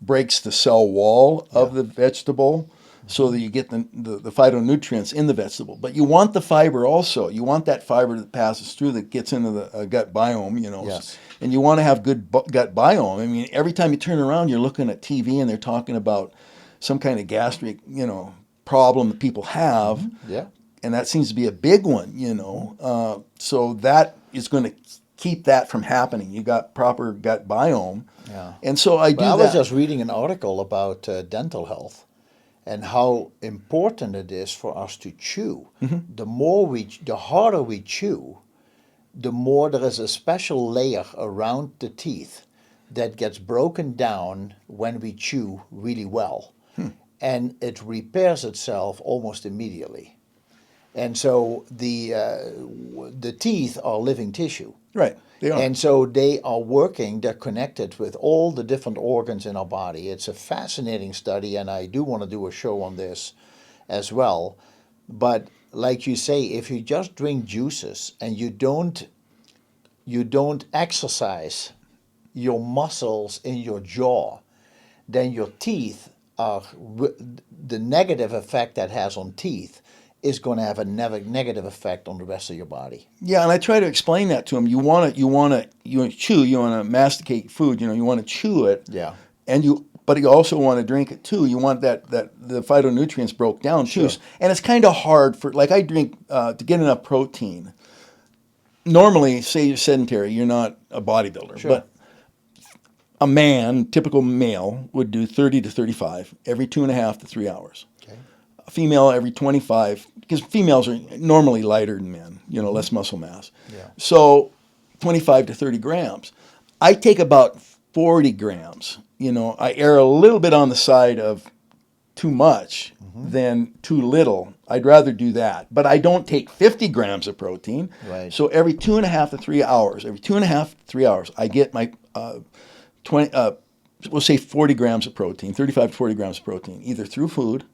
breaks the cell wall of the vegetable, so that you get the phytonutrients in the vegetable. But you want the fiber also. You want that fiber that passes through that gets into the gut biome, you know. Yes. And you want to have good gut biome. I mean, every time you turn around, you're looking at TV and they're talking about some kind of gastric, you know, problem that people have. Yeah. And that seems to be a big one, you know. So that is going to keep that from happening. You got proper gut biome. Yeah. And so I do Well, I that. was just reading an article about dental health and how important it is for us to chew. The harder we chew, the more there is a special layer around the teeth that gets broken down when we chew really well. And it repairs itself almost immediately. And so the teeth are living tissue. Right. They are. And so they are working, they're connected with all the different organs in our body. It's a fascinating study, and I do want to do a show on this as well. But like you say, if you just drink juices and you don't exercise your muscles in your jaw, then your teeth are, the negative effect that has on teeth is going to have a negative effect on the rest of your body. Yeah, and I try to explain that to them. You want to chew, you want to masticate food, you want to chew it. Yeah. But you also want to drink it too. You want that the phytonutrients broke down too. Sure. And it's kind of hard for, like I drink to get enough protein. Normally, say you're sedentary, you're not a bodybuilder, Sure. but a man, typical male, would do 30 to 35 every 2.5 to 3 hours. Okay. A female every 25, because females are normally lighter than men, less muscle mass. Yeah. So 25 to 30 grams. I take about 40 grams. I err a little bit on the side of too much than too little. I'd rather do that. But I don't take 50 grams of protein. Right. So every 2.5 to 3 hours, I get my 20, we'll say 40 grams of protein, 35 to 40 grams of protein, either through food,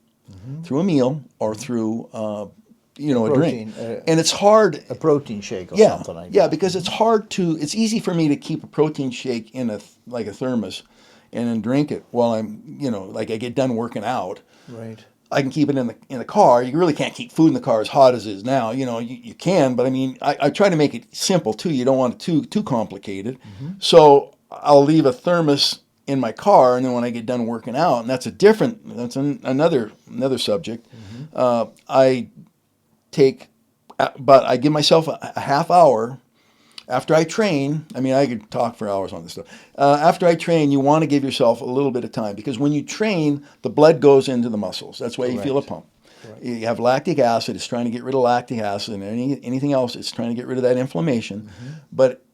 through a meal, or through a Protein, drink. And it's hard. A protein shake or Yeah, something like that. yeah, because it's easy for me to keep a protein shake in a thermos and then drink it while I'm, like I get done working out. Right. I can keep it in the car. You really can't keep food in the car as hot as it is now. You can, but I mean, I try to make it simple too. You don't want it too complicated. So I'll leave a thermos in my car, and then when I get done working out, and that's another subject. I give myself a half hour after I train. I mean, I could talk for hours on this stuff. After I train, you want to give yourself a little bit of time, because when you train, the blood goes into the muscles. That's why you feel a pump. Correct. You have lactic acid. It's trying to get rid of lactic acid, and anything else, it's trying to get rid of that inflammation. But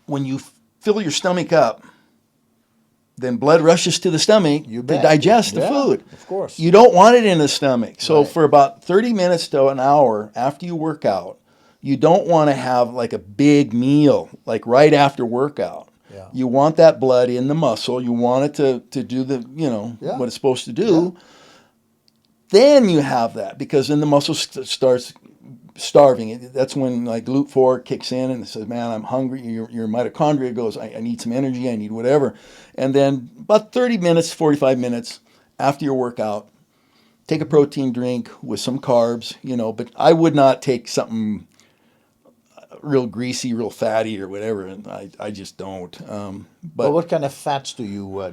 when you fill your stomach up, then blood rushes to the stomach to digest the food. Of course. You don't want it in the stomach. So Right. for about 30 minutes to an hour after you work out, you don't want to have like a big meal, like right after workout. Yeah. You want that blood in the muscle. You want it to do the, what it's supposed to do. Then you have that, because then the muscle starts starving. That's when like GLUT4 kicks in and it says, man, I'm hungry. Your mitochondria goes, I need some energy, I need whatever. And then about 30 minutes, 45 minutes after your workout, take a protein drink with some carbs, but I would not take something real greasy, real fatty or whatever. And I just don't. But what kind of fats do you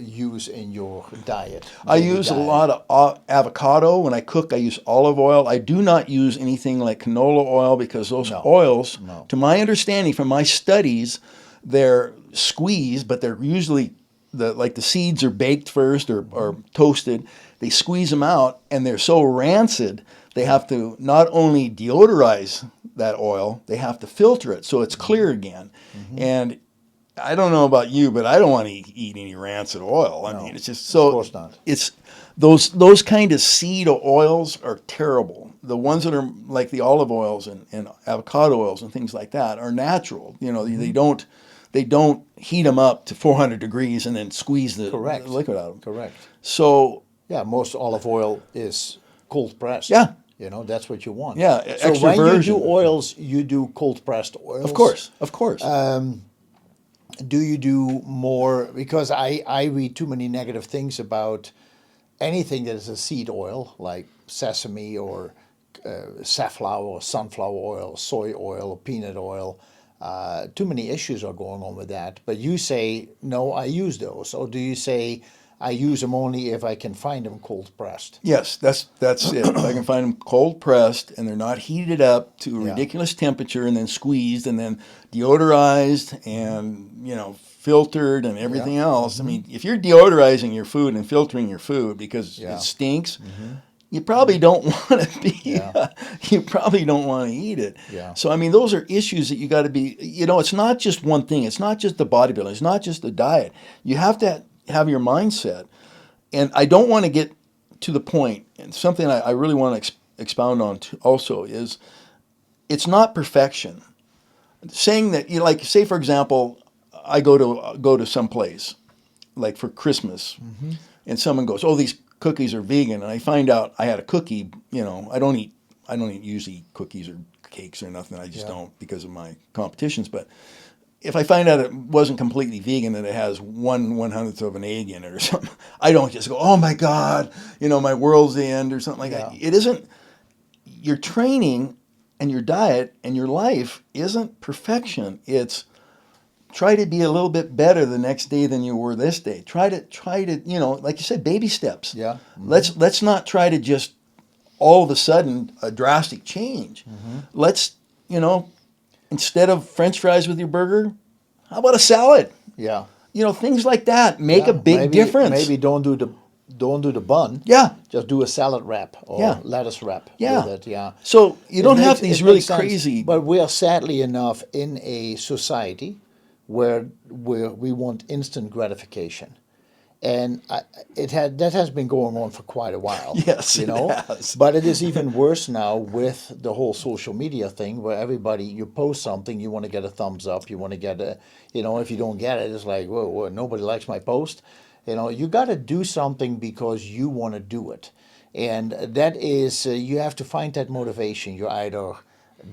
use in your diet? I use a lot of avocado. When I cook, I use olive oil. I do not use anything like canola oil, because those oils, to my understanding from my studies, they're squeezed, but they're usually the seeds are baked first or toasted. They squeeze them out, and they're so rancid, they have to not only deodorize that oil, they have to filter it so it's clear again. And I don't know about you, but I don't want to eat any rancid oil. I mean, it's just so. Of course not. It's those kind of seed oils are terrible. The ones that are like the olive oils and avocado oils and things like that are natural. They don't heat them up to 400 degrees and then squeeze the liquid out of them. Correct. So yeah, most olive oil is cold pressed. Yeah. That's what you want. Yeah, So extra when virgin. you do oils, you do cold pressed oils. Of course. Do you do more? Because I read too many negative things about anything that is a seed oil, like sesame or safflower or sunflower oil, soy oil, or peanut oil. Too many issues are going on with that. But you say, no, I use those. Or do you say, I use them only if I can find them cold pressed? Yes, that's it. If I can find them cold pressed and they're not heated up to a ridiculous temperature and then squeezed and then deodorized and filtered and everything else. I mean, if you're deodorizing your food and filtering your food because it stinks, you probably don't want to be, Yeah. you probably don't want to eat it. Yeah. So, I mean, those are issues that you got to be, it's not just one thing. It's not just the bodybuilding. It's not just the diet. You have to have your mindset. And I don't want to get to the point, and something I really want to expound on also is it's not perfection. Saying that, like, say, for example, I go to some place, like for Christmas, and someone goes, "Oh, these cookies are vegan," and I find out I had a cookie. I don't usually eat cookies or cakes or nothing. I just don't because of my competitions. But if I find out it wasn't completely vegan, that it has 1/100th of an egg in it or something, I don't just go, "Oh my God, my world's the end" or something like that. It isn't. Your training and your diet and your life isn't perfection. It's try to be a little bit better the next day than you were this day. Try to, like you said, baby steps. Yeah. Let's not try to just all of a sudden a drastic change. Let's, instead of French fries with your burger, how about a salad? Yeah. Things like that make a big difference. Maybe don't do the bun. Yeah. Just do a salad wrap or lettuce wrap Yeah. with it. Yeah. So you don't have these it really makes sense. crazy. But we are sadly enough in a society where we want instant gratification. And that has been going on for quite a while. Yes, it has. But it is even worse now with the whole social media thing, where you post something, you want to get a thumbs up, you want to get if you don't get it, it's like, whoa, nobody likes my post. You got to do something because you want to do it, and that is you have to find that motivation. You either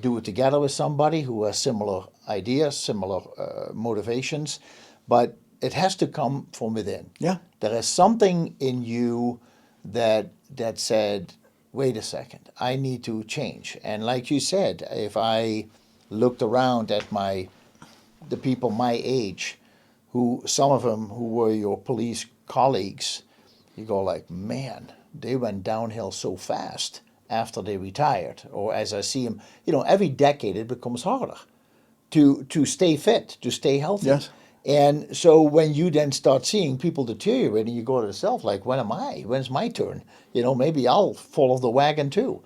do it together with somebody who has similar ideas, similar motivations, but it has to come from within. Yeah. There is something in you that said, wait a second, I need to change. And like you said, if I looked around at the people my age, some of them who were your police colleagues, you go like, man, they went downhill so fast after they retired. Or as I see them, every decade it becomes harder to stay fit, to stay healthy. Yes. And so when you then start seeing people deteriorating, you go to yourself like, when's my turn? Maybe I'll follow the wagon too.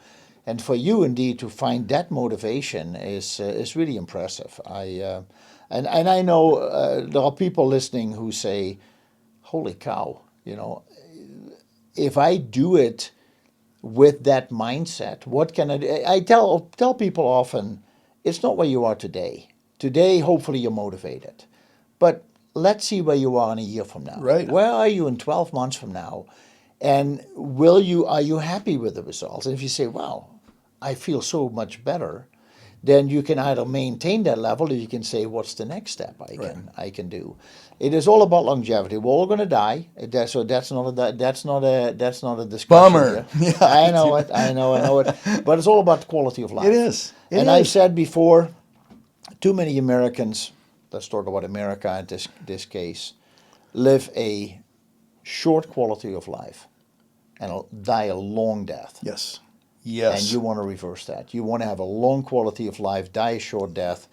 And for you indeed to find that motivation is really impressive. And I know there are people listening who say, holy cow, if I do it with that mindset, what can I do? I tell people often, it's not where you are today. Today, hopefully you're motivated. But let's see where you are in a year from now. Right. Where are you in 12 months from now? And are you happy with the results? And if you say, wow, I feel so much better, then you can either maintain that level or you can say, what's the next step I can do? It is all about longevity. We're all going to die. So that's not a discussion. Bummer. Here. Yeah, I know it. But it's all about the quality of life. It is. I've said before, too many Americans, let's talk about America in this case, live a short quality of life and die a long death. Yes. Yes. And you want to reverse that. You want to have a long quality of life, die a short death,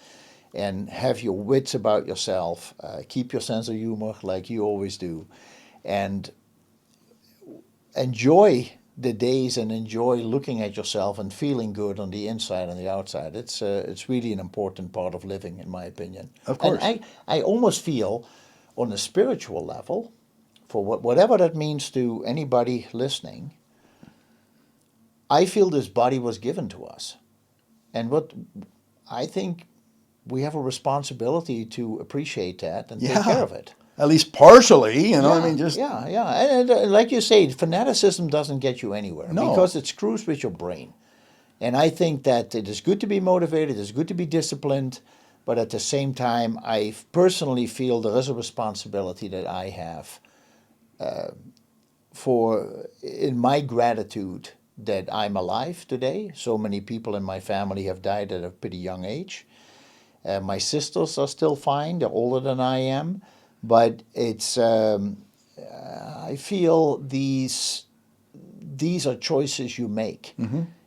and have your wits about yourself, keep your sense of humor like you always do, and enjoy the days and enjoy looking at yourself and feeling good on the inside and the outside. It's really an important part of living, in my opinion. Of course. And I almost feel on a spiritual level, for whatever that means to anybody listening, I feel this body was given to us. And what I think we have a responsibility to appreciate that and take care of it. At least partially, Yeah, I mean, just And like you say, fanaticism doesn't get you anywhere. No. Because it screws with your brain. And I think that it is good to be motivated, it is good to be disciplined, but at the same time, I personally feel there is a responsibility that I have in my gratitude that I'm alive today. So many people in my family have died at a pretty young age. My sisters are still fine, they're older than I am. But it's I feel these are choices you make,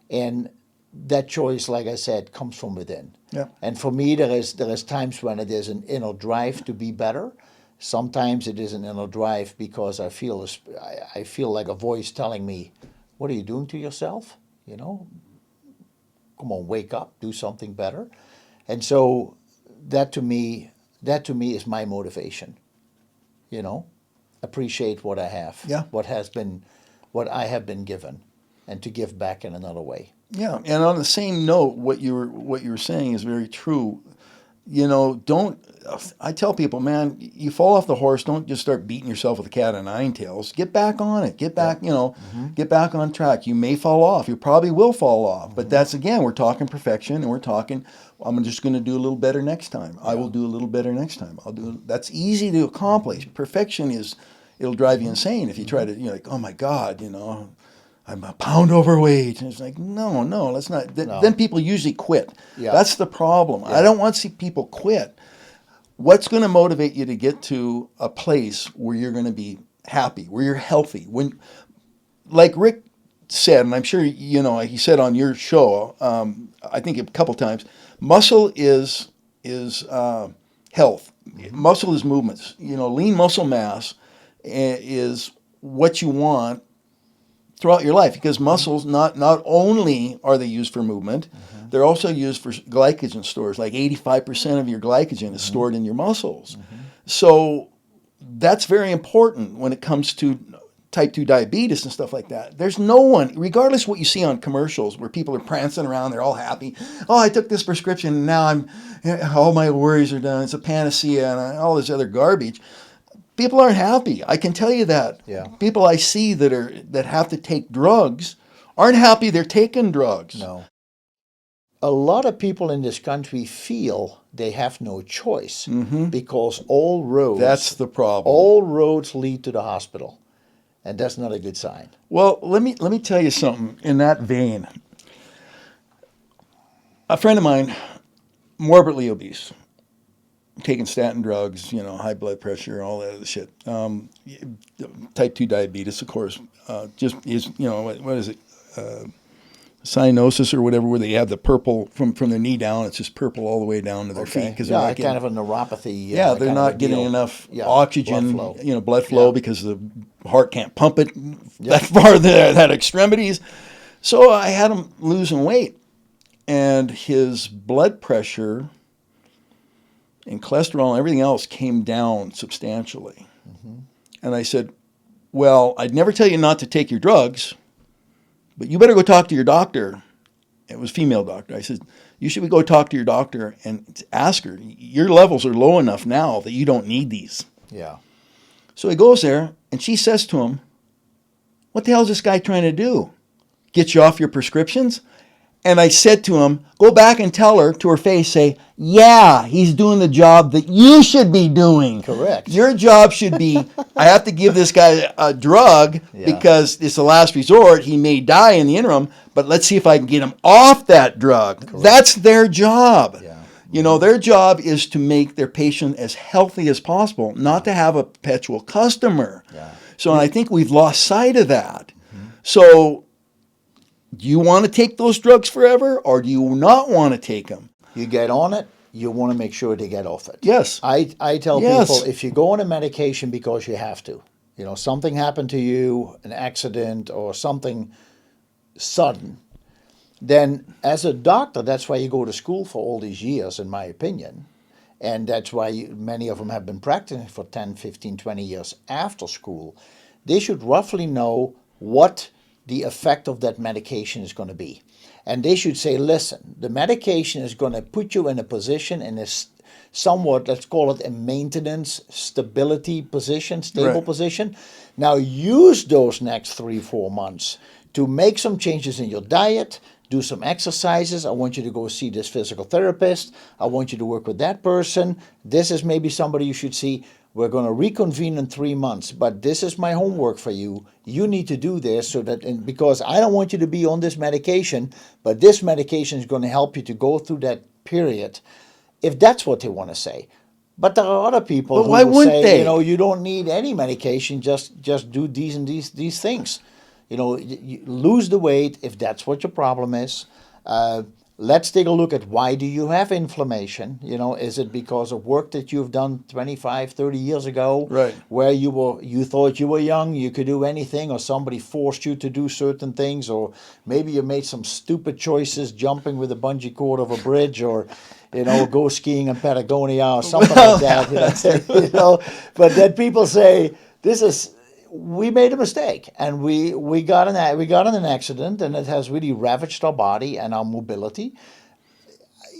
and that choice, like I said, comes from within. Yeah. And for me, there is times when it is an inner drive to be better. Sometimes it is an inner drive because I feel like a voice telling me, what are you doing to yourself? You know, come on, wake up, do something better. And so that to me is my motivation. You know, appreciate what I have, Yeah. what I have been given, and to give back in another way. Yeah, and on the same note, what you were saying is very true. You know, don't. I tell people, man, you fall off the horse. Don't just start beating yourself with a cat of nine tails. Get back on it. Get back. You know, get back on track. You may fall off. You probably will fall off. But that's again, we're talking perfection, and we're talking. I'm just going to do a little better next time. I will do a little better next time. I'll do. That's easy to accomplish. Perfection is. It'll drive you insane if you try to. Like, oh my God, you know. I'm a pound overweight. And it's like, no, let's not. No. Then people usually quit. Yeah. That's the problem. Yeah. I don't want to see people quit. What's going to motivate you to get to a place where you're going to be happy, where you're healthy? When, like Rick said, and I'm sure you know, he said on your show, I think a couple times, muscle is health. Muscle is movements. You know, lean muscle mass is what you want throughout your life, because muscles not only are they used for movement, they're also used for glycogen stores. Like 85% of your glycogen is stored in your muscles. So that's very important when it comes to type 2 diabetes and stuff like that. There's no one, regardless of what you see on commercials where people are prancing around, they're all happy. Oh, I took this prescription and now all my worries are done. It's a panacea and all this other garbage. People aren't happy. I can tell you that. Yeah. People I see that have to take drugs aren't happy they're taking drugs. No. A lot of people in this country feel they have no choice because all roads That's the problem. all roads lead to the hospital. And that's not a good sign. Well, let me tell you something in that vein. A friend of mine, morbidly obese, taking statin drugs, you know, high blood pressure, all that other shit. Type 2 diabetes, of course, just is, you know, what is it? Cyanosis or whatever, where they have the purple from their knee down. It's just purple all the way down to their feet because they're not kind of a neuropathy. they're kind not of getting deal. enough Yeah, oxygen, blood flow. blood flow because the heart can't pump it that far, that extremities. So I had him losing weight, and his blood pressure and cholesterol and everything else came down substantially. And I said, well, I'd never tell you not to take your drugs, but you better go talk to your doctor. It was a female doctor. I said, you should go talk to your doctor and ask her, your levels are low enough now that you don't need these. Yeah. So he goes there, and she says to him, what the hell is this guy trying to do? Get you off your prescriptions? And I said to him, go back and tell her to her face, say, yeah, he's doing the job that you should be doing. Correct. Your job should be, I have to give this guy a drug because it's the last resort. He may die in the interim, but let's see if I can get him off that drug. Correct. That's their job. Yeah. You know, their job is to make their patient as healthy as possible, not to have a perpetual customer. Yeah. So I think we've lost sight of that. So do you want to take those drugs forever, or do you not want to take them? You get on it, you want to make sure to get off it. Yes. I tell Yes. people, if you go on a medication because you have to, you know, something happened to you, an accident or something sudden, then as a doctor, that's why you go to school for all these years, in my opinion. And that's why many of them have been practicing for 10, 15, 20 years after school. They should roughly know what the effect of that medication is going to be. And they should say, listen, the medication is going to put you in a position, in a somewhat, let's call it a maintenance, stability position, stable Right. position. Now use those next 3-4 months to make some changes in your diet, do some exercises. I want you to go see this physical therapist. I want you to work with that person. This is maybe somebody you should see. We're going to reconvene in 3 months, but this is my homework for you. You need to do this so that, and because I don't want you to be on this medication, but this medication is going to help you to go through that period, if that's what they want to say. But there are other people But who why will wouldn't say, they? you know, you don't need any medication, just do these and these things. You know, you lose the weight if that's what your problem is. let's take a look at why do you have inflammation? You know, is it because of work that you've done 25, 30 years ago? Right. Where you thought you were young, you could do anything, or somebody forced you to do certain things, or maybe you made some stupid choices, jumping with a bungee cord over a bridge, or, you know, go skiing in Patagonia or something like that. You know, but then people say, we made a mistake, and we got in an accident, and it has really ravaged our body and our mobility.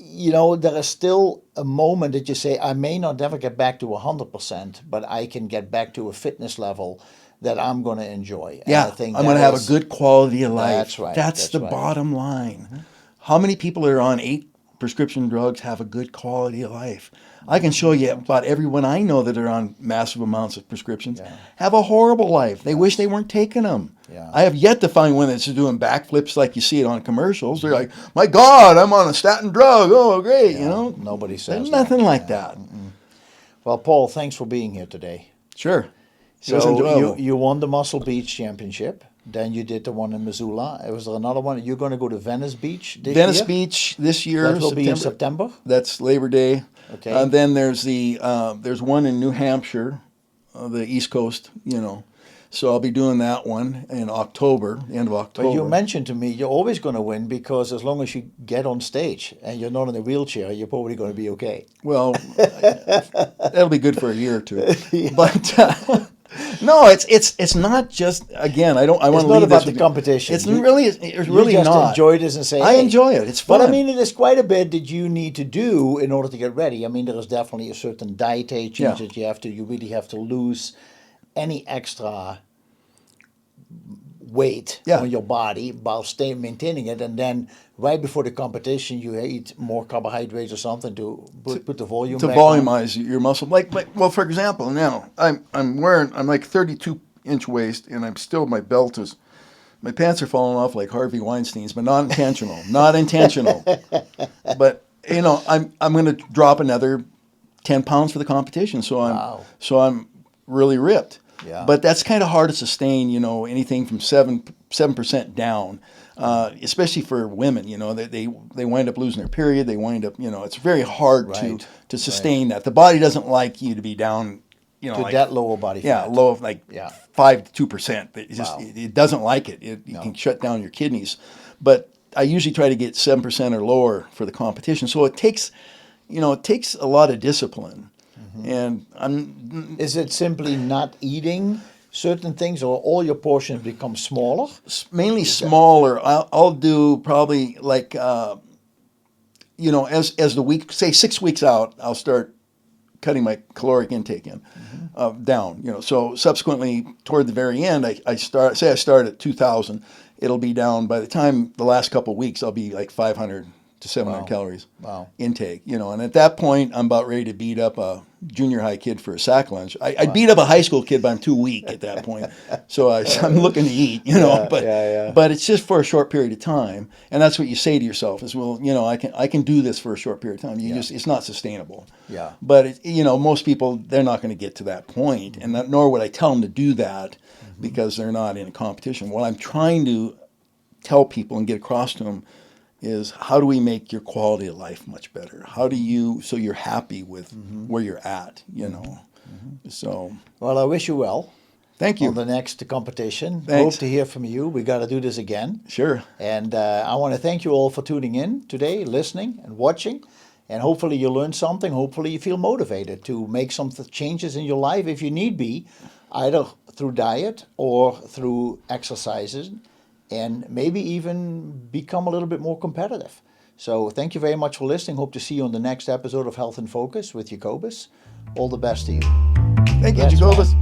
You know, there is still a moment that you say, I may not ever get back to 100%, but I can get back to a fitness level that I'm going to enjoy. And Yeah, I think I'm going to have a good quality of life. That's right. That's the right. bottom line. How many people are on 8 prescription drugs have a good quality of life? I can show you about everyone I know that are on massive amounts of prescriptions have a horrible life. They wish they weren't taking them. Yeah. I have yet to find one that's doing backflips like you see it on commercials. They're like, my God, I'm on a statin drug. Oh, great. You know, Nobody says there's nothing like that. Well, Paul, thanks for being here today. Sure. It was So enjoyable. you won the Muscle Beach Championship. Then you did the one in Missoula. Was there another one? You're going to go to Venice Beach this Venice year? Beach this year. That will be in September? That's Labor Day. Okay. And then there's there's one in New Hampshire, the East Coast, you know. So I'll be doing that one in October, end of October. But you mentioned to me you're always going to win because as long as you get on stage and you're not in a wheelchair, you're probably going to be okay. Well, that'll be good for a year or two. But no, it's not just, again, I want to leave It's not this about the with you. competition. It's You really just not. enjoy this and say, I hey. enjoy it. It's fun. But I mean, it is quite a bit that you need to do in order to get ready. I mean, there is definitely a certain dietary change that you really have to lose any extra weight on your body while maintaining it, and then right before the competition you eat more carbohydrates or something to put the volume to back volumize your muscle. Like, well, for example, now I'm like 32-inch waist, and my belt is, my pants are falling off like Harvey Weinstein's, but not intentional. Not intentional. But you know, I'm going to drop another 10 pounds for the competition, so I'm really ripped. Yeah. But that's kind of hard to sustain, you know, anything from 7% down, especially for women. You know, they wind up losing their period. They wind up, you know, it's very hard to sustain that. The body doesn't like you to be down, you know, to like, that lower body fat. Yeah, low of like 5 to 2%. It just it doesn't like it. It can shut down your kidneys. But I usually try to get 7% or lower for the competition. So it takes a lot of discipline. And is it simply not eating certain things, or all your portions become smaller? Mainly smaller. I'll do probably like, you know, as the week, say 6 weeks out, I'll start cutting my caloric intake down. You know, so subsequently toward the very end, I start at 2,000. It'll be down by the time the last couple of weeks. I'll be like 500 to 700 calories intake. You know, and at that point, I'm about ready to beat up a junior high kid for a sack lunch. I'd beat up a high school kid, but I'm too weak at that point. So I'm looking to eat, you know, but it's just for a short period of time. And that's what you say to yourself is, well, you know, I can do this for a short period of time. It's not sustainable. Yeah. But, you know, most people, they're not going to get to that point, and nor would I tell them to do that because they're not in a competition. What I'm trying to tell people and get across to them is, how do we make your quality of life much better? How do you, so you're happy with where you're at, you know? So. Well, I wish you well. Thank you. On the next competition. Thanks. Hope to hear from you. We got to do this again. Sure. And I want to thank you all for tuning in today, listening and watching. And hopefully you learned something. Hopefully you feel motivated to make some changes in your life if you need be, either through diet or through exercises, and maybe even become a little bit more competitive. So thank you very much for listening. Hope to see you on the next episode of Health in Focus with Jacobus. All the best to you. Thank you, Jacobus.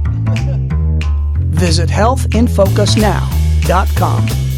Visit healthinfocusnow.com.